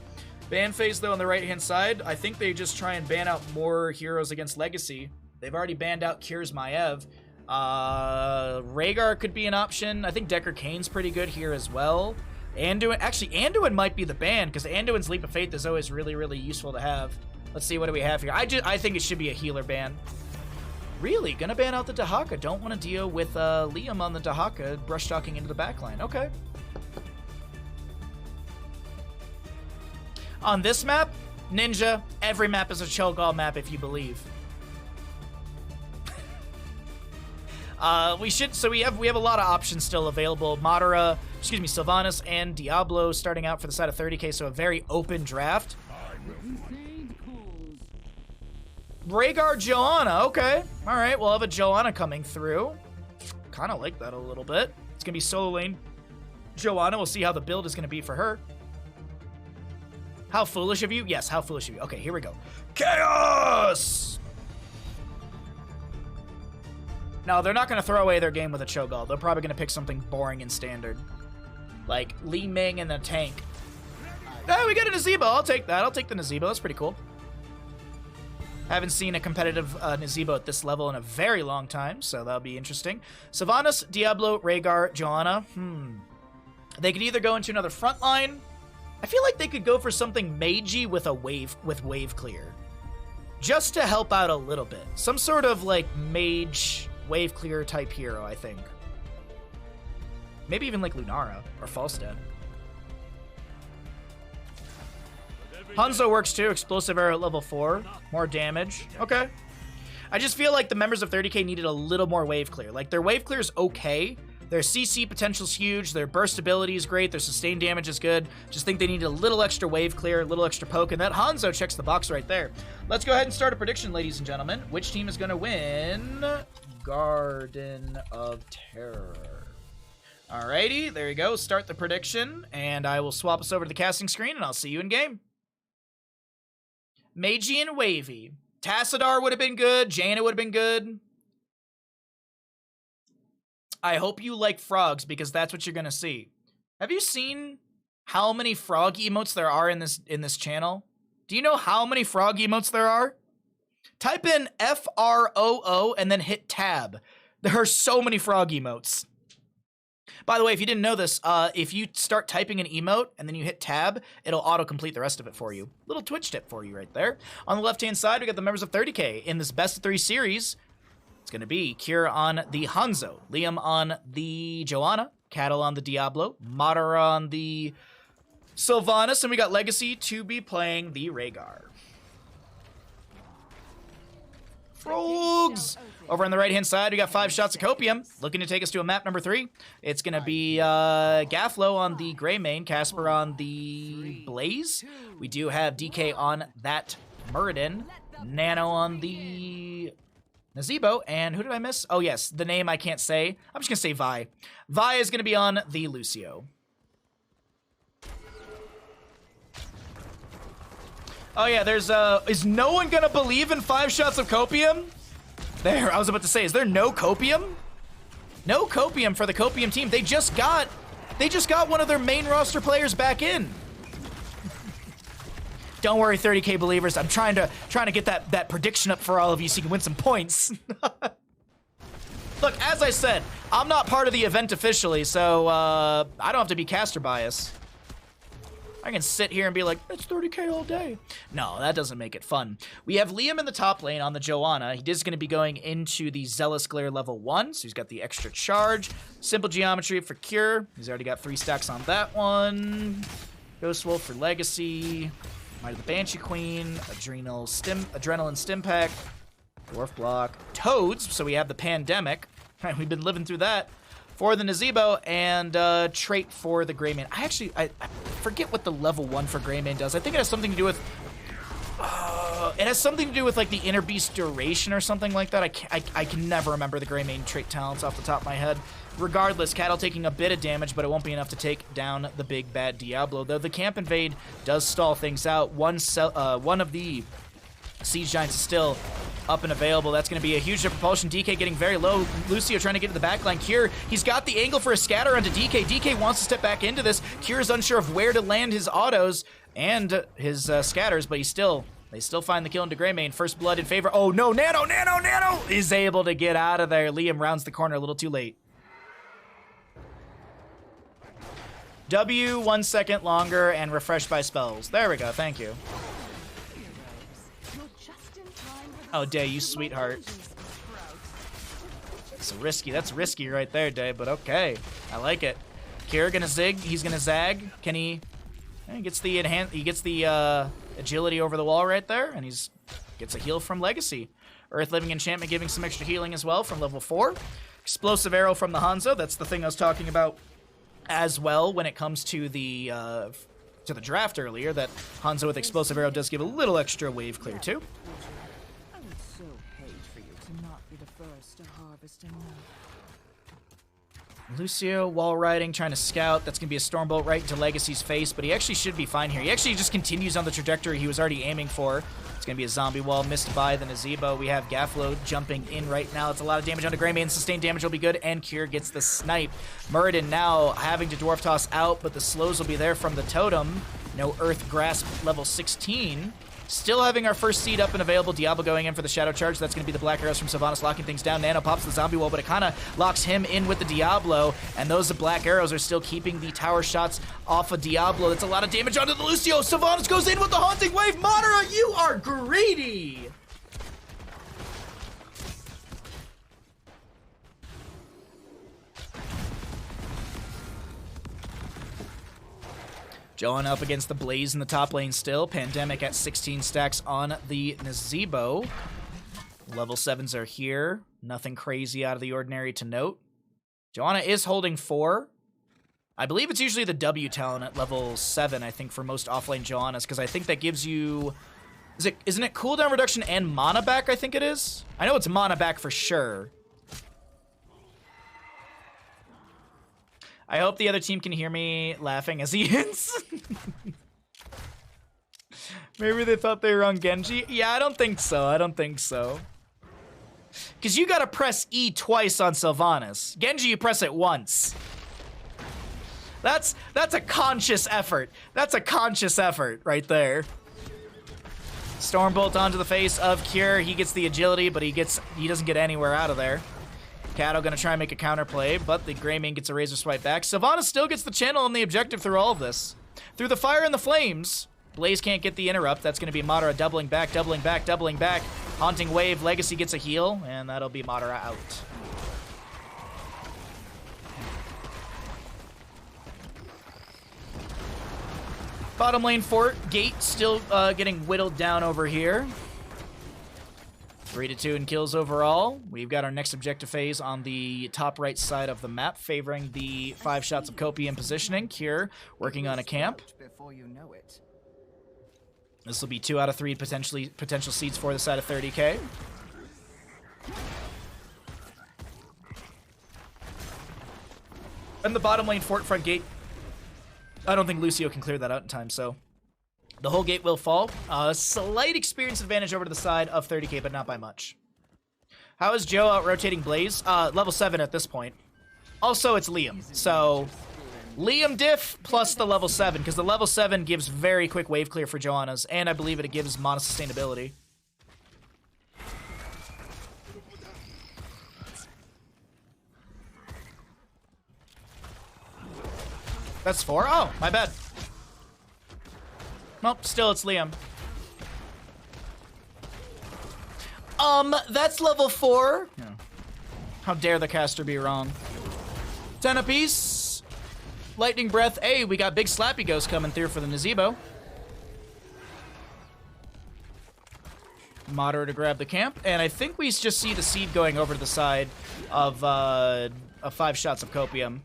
Ban phase, though, on the right-hand side, I think they just try and ban out more heroes against Legacy. They've already banned out Kyr's Maiev. Rhaegar could be an option. I think Decker Kane's pretty good here as well. Anduin, actually, Anduin might be the ban, because Anduin's Leap of Faith is always really, really useful to have. Let's see, what do we have here? I think it should be a healer ban. Really? Gonna ban out the Dahaka. Don't want to deal with Liam on the Dahaka, brush talking into the backline. Okay. On this map, Ninja, every map is a Cho'Gall map if you believe. We have a lot of options still available. Sylvanas and Diablo starting out for the side of 30k, so a very open draft. Rhaegar Joanna, okay. Alright, we'll have a Joanna coming through. Kind of like that a little bit. It's going to be solo lane Joanna. We'll see how the build is going to be for her. How foolish of you? Yes, how foolish of you. Okay, here we go. Chaos! No, they're not going to throw away their game with a Cho'Gall. They're probably going to pick something boring and standard. Like Li Ming and a tank. Oh, we got a Nazeebo. I'll take that. I'll take the Nazeebo. That's pretty cool. Haven't seen a competitive Nazeebo at this level in a very long time, so that'll be interesting. Sylvanas, Diablo, Rhaegar, Joanna. They could either go into another front line. I feel like they could go for something magey with a wave clear. Just to help out a little bit. Some sort of like mage wave clear type hero, I think. Maybe even like Lunara or Falstad. Hanzo works too. Explosive arrow at level 4. More damage. Okay. I just feel like the members of 30k needed a little more wave clear. Like, their wave clear is okay. Their CC potential's huge. Their burst ability is great. Their sustained damage is good. Just think they need a little extra wave clear, a little extra poke, and that Hanzo checks the box right there. Let's go ahead and start a prediction, ladies and gentlemen. Which team is going to win Garden of Terror? Alrighty, there you go. Start the prediction, and I will swap us over to the casting screen, and I'll see you in game. Magey and Wavy. Tassadar would have been good. Jaina would have been good. I hope you like frogs, because that's what you're going to see. Have you seen how many frog emotes there are in this channel? Do you know how many frog emotes there are? Type in FROO and then hit tab. There are so many frog emotes. By the way, if you didn't know this, if you start typing an emote and then you hit tab, it'll auto-complete the rest of it for you. Little Twitch tip for you right there. On the left-hand side, we got the members of 30k. In this best of 3 series, it's going to be Kyr on the Hanzo, Liam on the Joanna, Cattle on the Diablo, Madara on the Sylvanas, and we got Legacy to be playing the Rhaegar. Frogs! Over on the right-hand side, we got 5 shots of Copium, looking to take us to a map number 3. It's going to be Gafflo on the Greymane, Casper on the Blaze. We do have DK on that Muradin, Nano on the Nazebo, and who did I miss? Oh, yes, the name I can't say. I'm just going to say Vi. Vi is going to be on the Lucio. Oh, yeah, there's, is no one going to believe in 5 shots of Copium? There, I was about to say, is there no Copium? No Copium for the Copium team. They just got one of their main roster players back in. Don't worry, 30K believers. I'm trying to get that prediction up for all of you so you can win some points. Look, as I said, I'm not part of the event officially, so I don't have to be caster bias. I can sit here and be like, it's 30K all day. No, that doesn't make it fun. We have Liam in the top lane on the Joanna. He is going to be going into the Zealous Glare level 1, so he's got the extra charge. Simple geometry for Cure. He's already got 3 stacks on that one. Ghost Wolf for Legacy. Might of the Banshee Queen. Adrenaline Stim Pack. Dwarf Block. Toads, so we have the Pandemic. Right, we've been living through that. For the Nazebo, and trait for the Greymane. I forget what the level 1 for Greymane does. I think it has something to do with... it has something to do with, like, the Inner Beast duration or something like that. I can never remember the Greymane trait talents off the top of my head. Regardless, Cattle taking a bit of damage, but it won't be enough to take down the big bad Diablo. Though the Camp Invade does stall things out. One of the Siege Giants is still up and available. That's going to be a huge propulsion. DK getting very low. Lucio trying to get to the backline. Cure, he's got the angle for a scatter onto DK. DK wants to step back into this. Cure is unsure of where to land his autos and his scatters, but they still find the kill into Greymane. First blood in favor. Oh no, Nano is able to get out of there. Liam rounds the corner a little too late. W 1 second longer and refreshed by spells. There we go, thank you. Oh, Day, you sweetheart. That's risky right there, Day, but okay. I like it. Kira gonna zig, he's gonna zag. Can he gets the agility over the wall right there, and gets a heal from Legacy. Earth Living Enchantment giving some extra healing as well from level 4. Explosive Arrow from the Hanzo, that's the thing I was talking about as well when it comes to the draft earlier, that Hanzo with Explosive Arrow does give a little extra wave clear too. Lucio wall riding, trying to scout. That's gonna be a Stormbolt right into Legacy's face, but he actually should be fine here. He actually just continues on the trajectory he was already aiming for. It's gonna be a zombie wall missed by the Nazebo. We have Gafflo jumping in right now. It's a lot of damage onto Greymane. Sustained damage will be good, and Cure gets the snipe. Muradin now having to Dwarf Toss out, but the slows will be there from the Totem. No Earth Grasp level 16. Still having our first seed up and available. Diablo going in for the Shadow Charge. That's going to be the Black Arrows from Sylvanas locking things down. Nano pops the zombie wall, but it kind of locks him in with the Diablo. And those Black Arrows are still keeping the tower shots off of Diablo. That's a lot of damage onto the Lucio. Sylvanas goes in with the Haunting Wave. Madara, you are greedy! Joanna up against the Blaze in the top lane still. Pandemic at 16 stacks on the Nazebo. Level 7s are here. Nothing crazy out of the ordinary to note. Joanna is holding 4. I believe it's usually the W talent at level 7, I think, for most offlane Joannas, because I think that gives you... Isn't it cooldown reduction and mana back, I think it is? I know it's mana back for sure. I hope the other team can hear me laughing as he hits. Maybe they thought they were on Genji. Yeah, I don't think so. Because you gotta press E twice on Sylvanas. Genji, you press it once. That's a conscious effort. That's a conscious effort right there. Stormbolt onto the face of Cure. He gets the agility, but he doesn't get anywhere out of there. Kato gonna try and make a counterplay, but the Greymane gets a Razor Swipe back. Sylvanas still gets the channel and the objective through all of this. Through the fire and the flames, Blaze can't get the interrupt. That's gonna be Madara doubling back. Haunting Wave, Legacy gets a heal, and that'll be Madara out. Bottom lane fort, Gate still getting whittled down over here. 3-2 in kills overall. We've got our next objective phase on the top right side of the map, favoring the 5 shots of Copium positioning. Cure working on a camp. This will be 2 out of 3 potential seeds for the side of 30K. And the bottom lane fort front gate, I don't think Lucio can clear that out in time, so the whole gate will fall. Slight experience advantage over to the side of 30k, but not by much. How is Joe out rotating Blaze? Level 7 at this point. Also, it's Liam, so Liam diff plus the level 7, because the level 7 gives very quick wave clear for Johanna's, and I believe it gives mana sustainability. That's 4? Oh, my bad. Nope, still it's Liam. That's level 4. Yeah. How dare the caster be wrong. 10 apiece. Lightning Breath. Hey, we got big Slappy Ghost coming through for the Nazebo. Moderate to grab the camp. And I think we just see the seed going over to the side of 5 shots of Copium.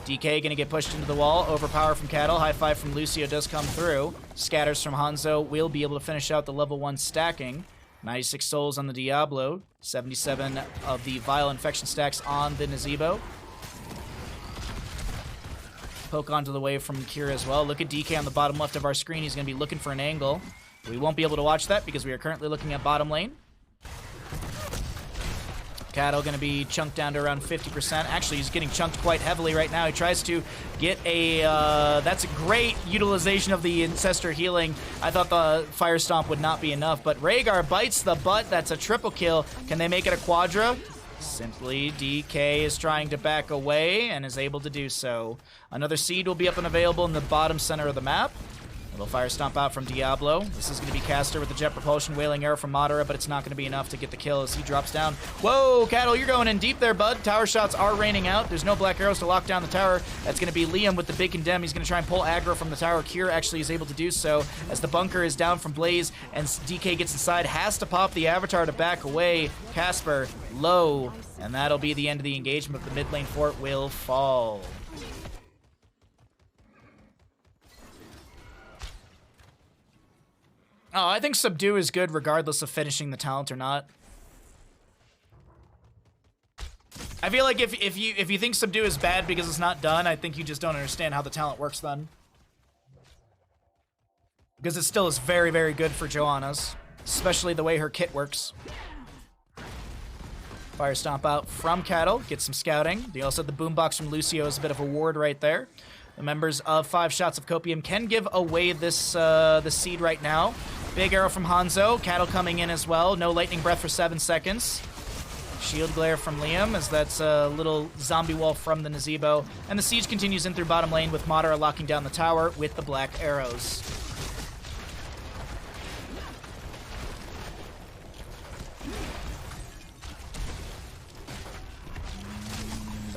DK gonna get pushed into the wall. Overpower from Cattle. High five from Lucio does come through. Scatters from Hanzo will be able to finish out the level 1 stacking. 96 souls on the Diablo. 77 of the Vile Infection stacks on the Nazebo. Poke onto the wave from Kira as well. Look at DK on the bottom left of our screen. He's gonna be looking for an angle. We won't be able to watch that because we are currently looking at bottom lane. Cattle going to be chunked down to around 50%. Actually, he's getting chunked quite heavily right now. He tries to get a... that's a great utilization of the Ancestor healing. I thought the Fire Stomp would not be enough, but Rhaegar bites the butt. That's a triple kill. Can they make it a quadra? Simply, DK is trying to back away and is able to do so. Another seed will be up and available in the bottom center of the map. Little Fire Stomp out from Diablo. This is going to be Caster with the Jet Propulsion, Wailing Arrow from Madara, but it's not going to be enough to get the kill as he drops down. Whoa, Cattle, you're going in deep there, bud. Tower shots are raining out. There's no Black Arrows to lock down the tower. That's going to be Liam with the big condemn. He's going to try and pull aggro from the tower. Cure actually is able to do so as the bunker is down from Blaze, and DK gets inside, has to pop the Avatar to back away. Casper, low, and that'll be the end of the engagement. The mid lane fort will fall. Oh, I think Subdue is good regardless of finishing the talent or not. I feel like if you think Subdue is bad because it's not done, I think you just don't understand how the talent works then. Because it still is very, very good for Johanna's, especially the way her kit works. Fire Stomp out from Cattle, get some scouting. They also had the Boombox from Lucio as a bit of a ward right there. The members of 5 Shots of Copium can give away this the seed right now. Big arrow from Hanzo. Cattle coming in as well. No Lightning Breath for 7 seconds. Shield Glare from Liam as that's a little zombie wall from the Nazebo. And the siege continues in through bottom lane with Madara locking down the tower with the black arrows.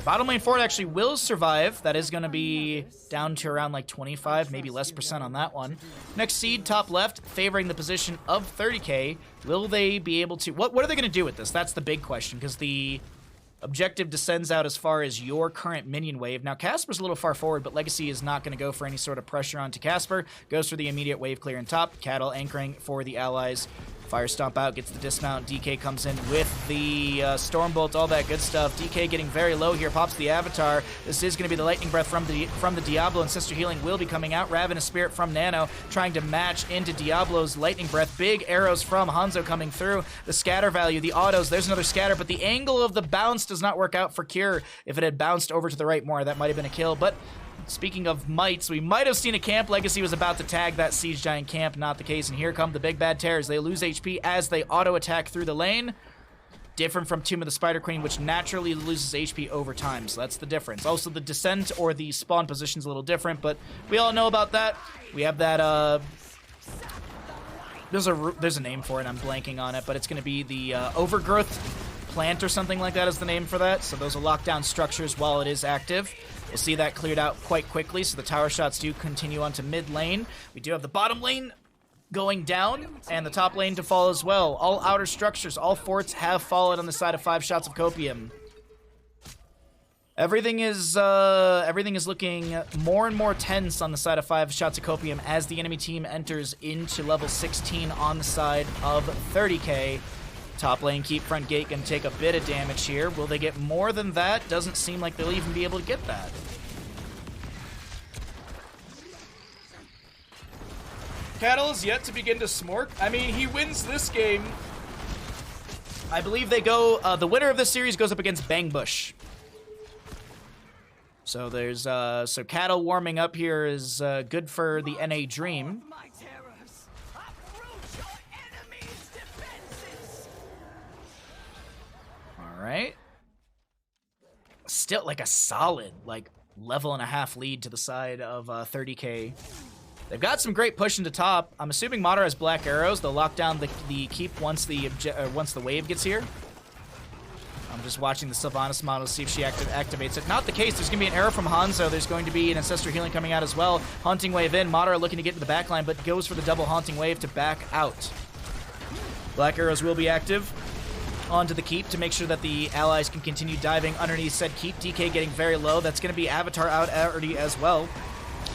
Bottom lane fort actually will survive. That is going to be down to around like 25, maybe less percent on that one. Next seed, top left, favoring the position of 30k. Will they be able to... What are they going to do with this? That's the big question, because the objective descends out as far as your current minion wave. Now, Casper's a little far forward, but Legacy is not going to go for any sort of pressure onto Casper. Goes for the immediate wave clear in top. Cattle anchoring for the allies. Fire Stomp out, gets the dismount. DK comes in with the Stormbolt, all that good stuff. DK getting very low here, pops the Avatar. This is going to be the Lightning Breath from the Diablo, and Sister Healing will be coming out. Ravenous Spirit from Nano, trying to match into Diablo's Lightning Breath. Big arrows from Hanzo coming through. The scatter value, the autos, there's another scatter, but the angle of the bounce does not work out for Cure. If it had bounced over to the right more, that might have been a kill, but... Speaking of mites, we might have seen a camp. Legacy was about to tag that Siege Giant camp, not the case. And here come the big bad terrors. They lose HP as they auto-attack through the lane. Different from Tomb of the Spider Queen, which naturally loses HP over time. So that's the difference. Also, the descent or the spawn position's a little different, but we all know about that. We have that, there's a name for it. I'm blanking on it, but it's going to be the Overgrowth Plant or something like that is the name for that. So those are lockdown structures while it is active. We'll see that cleared out quite quickly, so the tower shots do continue onto mid lane. We do have the bottom lane going down, and the top lane to fall as well. All outer structures, all forts have fallen on the side of 5 Shots of Copium. Everything is looking more and more tense on the side of 5 Shots of Copium as the enemy team enters into level 16 on the side of 30k. Top lane keep front gate can take a bit of damage here. Will they get more than that? Doesn't seem like they'll even be able to get that. Cattle is yet to begin to smork. I mean, he wins this game. I believe they go, the winner of this series goes up against Bang Bush. So there's, so Cattle warming up here is good for the NA Dream. My terrors, uproot your enemy's defenses. All right. Still like a solid, like, level and a half lead to the side of 30k. They've got some great push into top. I'm assuming Mater has black arrows. They'll lock down the keep once the wave gets here. I'm just watching the Sylvanas model to see if she activates it. Not the case. There's going to be an arrow from Hanzo. There's going to be an Ancestor Healing coming out as well. Haunting Wave in. Mater looking to get to the backline, but goes for the double Haunting Wave to back out. Black arrows will be active onto the keep to make sure that the allies can continue diving underneath said keep. DK getting very low. That's going to be Avatar out already as well.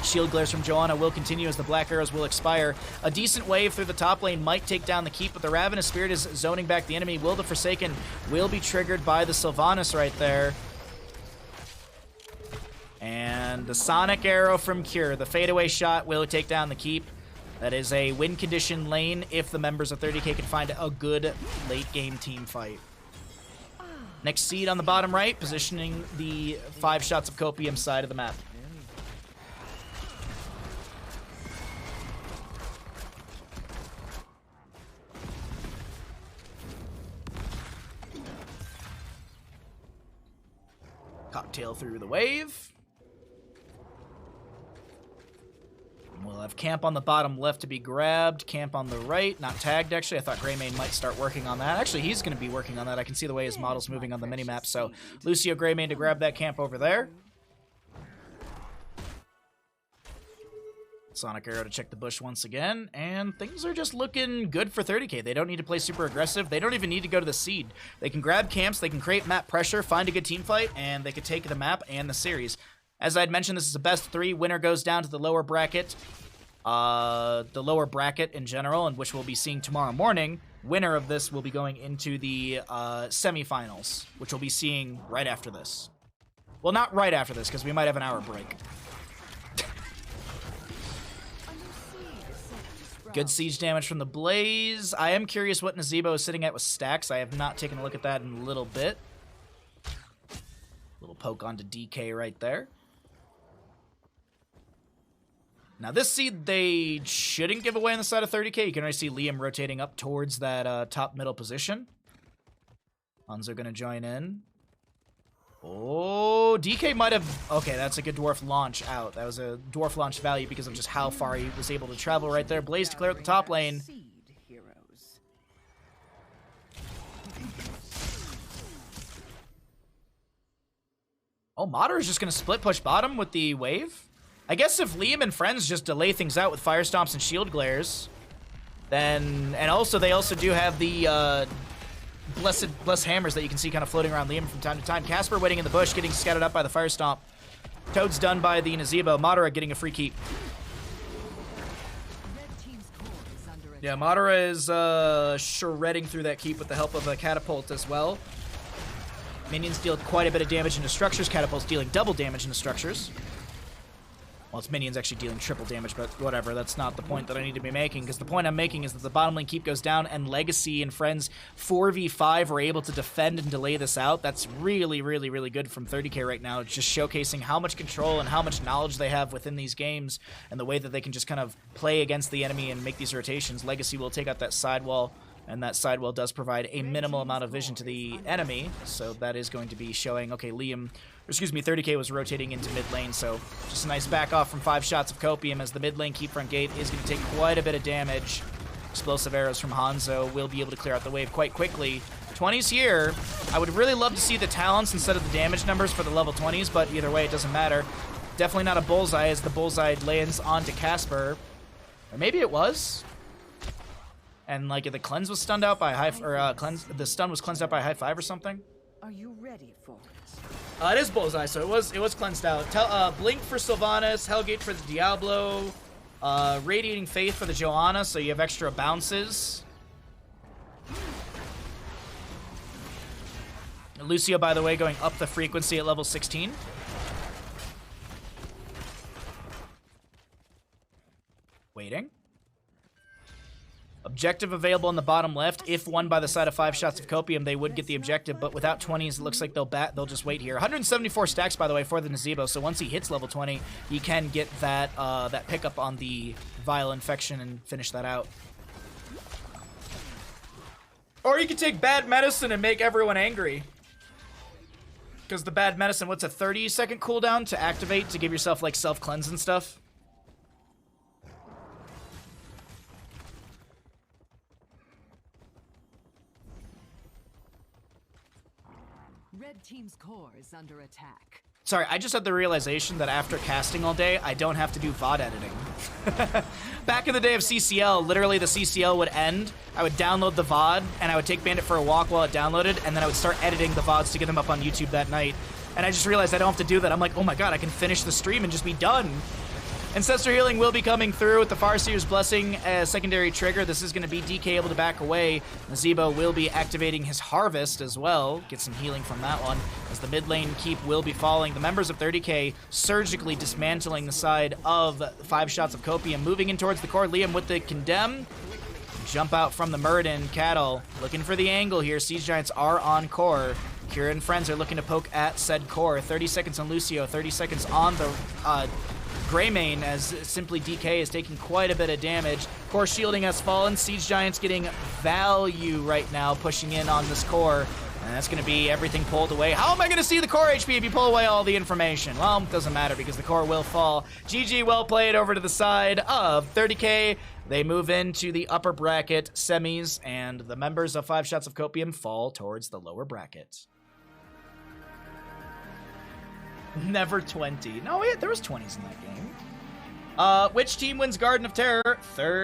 Shield glares from Joanna will continue as the black arrows will expire. A decent wave through the top lane might take down the keep, but the Ravenous Spirit is zoning back the enemy. Will the Forsaken will be triggered by the Sylvanas right there. And the Sonic Arrow from Cure. The fadeaway shot will take down the keep. That is a win condition lane if the members of 30k can find a good late game team fight. Next seed on the bottom right, positioning the 5 shots of Copium side of the map. Cocktail through the wave. We'll have camp on the bottom left to be grabbed. Camp on the right, not tagged actually. I thought Greymane might start working on that. Actually, he's going to be working on that. I can see the way his model's moving on the minimap. So Lucio Greymane to grab that camp over there. Sonic Arrow to check the bush once again, and things are just looking good for 30k. They don't need to play super aggressive. They don't even need to go to the seed. They can grab camps, they can create map pressure, find a good team fight, and they could take the map and the series. As I'd mentioned, this is a best 3. Winner goes down to the lower bracket. The lower bracket in general, and which we'll be seeing tomorrow morning. Winner of this will be going into the semifinals, which we'll be seeing right after this. Well, not right after this, because we might have an hour break. Good siege damage from the Blaze. I am curious what Nazebo is sitting at with stacks. I have not taken a look at that in a little bit. Little poke onto DK right there. Now this seed they shouldn't give away on the side of 30k. You can already see Liam rotating up towards that top middle position. Hanzo gonna join in. Oh, DK might have... Okay, that's a good dwarf launch out. That was a dwarf launch value because of just how far he was able to travel right there. Blaze to clear out the top lane. Oh, Mater is just going to split push bottom with the wave? I guess if Liam and friends just delay things out with Fire Stomps and Shield Glares, then... And also, they also do have the... Blessed hammers that you can see kind of floating around Liam from time to time. Casper waiting in the bush, getting scattered up by the Fire Stomp. Toad's done by the Nazebo. Madara getting a free keep. Yeah, Madara is shredding through that keep with the help of a Catapult as well. Minions deal quite a bit of damage into structures. Catapult's dealing double damage into structures. Well, it's minions actually dealing triple damage, but whatever. That's not the point that I need to be making, because the point I'm making is that the bottom lane keep goes down, and Legacy and friends 4v5 are able to defend and delay this out. That's really, really, really good from 30k right now. It's just showcasing how much control and how much knowledge they have within these games, and the way that they can just kind of play against the enemy and make these rotations. Legacy will take out that sidewall, and that sidewall does provide a minimal amount of vision to the enemy, so that is going to be showing, okay, 30k was rotating into mid lane, so just a nice back off from 5 shots of Copium as the mid lane keep front gate is going to take quite a bit of damage. Explosive arrows from Hanzo will be able to clear out the wave quite quickly. 20s here. I would really love to see the talents instead of the damage numbers for the level 20s, but either way, it doesn't matter. Definitely not a bullseye as the bullseye lands onto Casper. Or maybe it was. And like the cleanse was stunned out by the stun was cleansed out by high 5 or something. Are you ready for it? It is bullseye, so it was cleansed out. Blink for Sylvanas, Hellgate for the Diablo, Radiating Faith for the Joanna, so you have extra bounces. Lucio, by the way, going up the frequency at level 16. Waiting. Objective available on the bottom left. If won by the side of 5 shots of Copium, they would get the objective, but without 20s, it looks like they'll just wait here. 174 stacks, by the way, for the Nazebo, so once he hits level 20, he can get that that pickup on the Vial Infection and finish that out. Or you could take Bad Medicine and make everyone angry. Because the Bad Medicine, what's a 30-second cooldown to activate to give yourself, like, self-cleanse and stuff? Red team's core is under attack. Sorry, I just had the realization that after casting all day, I don't have to do VOD editing. Back in the day of CCL, literally the CCL would end, I would download the VOD, and I would take Bandit for a walk while it downloaded, and then I would start editing the VODs to get them up on YouTube that night. And I just realized I don't have to do that. I'm like, oh my god, I can finish the stream and just be done. Ancestor Healing will be coming through with the Farseer's Blessing as secondary trigger. This is going to be DK able to back away. Nazebo will be activating his Harvest as well. Get some healing from that one. As the mid lane keep will be falling. The members of 30k surgically dismantling the side of 5 shots of Copium. Moving in towards the core. Liam with the Condemn. Jump out from the Muradin. Cattle looking for the angle here. Siege Giants are on core. Kira and friends are looking to poke at said core. 30 seconds on Lucio. 30 seconds on the Greymane, as Simply DK is taking quite a bit of damage. Core shielding has fallen. Siege Giants getting value right now, pushing in on this core. And that's going to be everything pulled away. How am I going to see the core HP if you pull away all the information? Well, it doesn't matter because the core will fall. GG, well played over to the side of 30k. They move into the upper bracket semis, and the members of 5 Shots of Copium fall towards the lower bracket. Never 20. No, there was 20s in that game. Which team wins Garden of Terror? Third.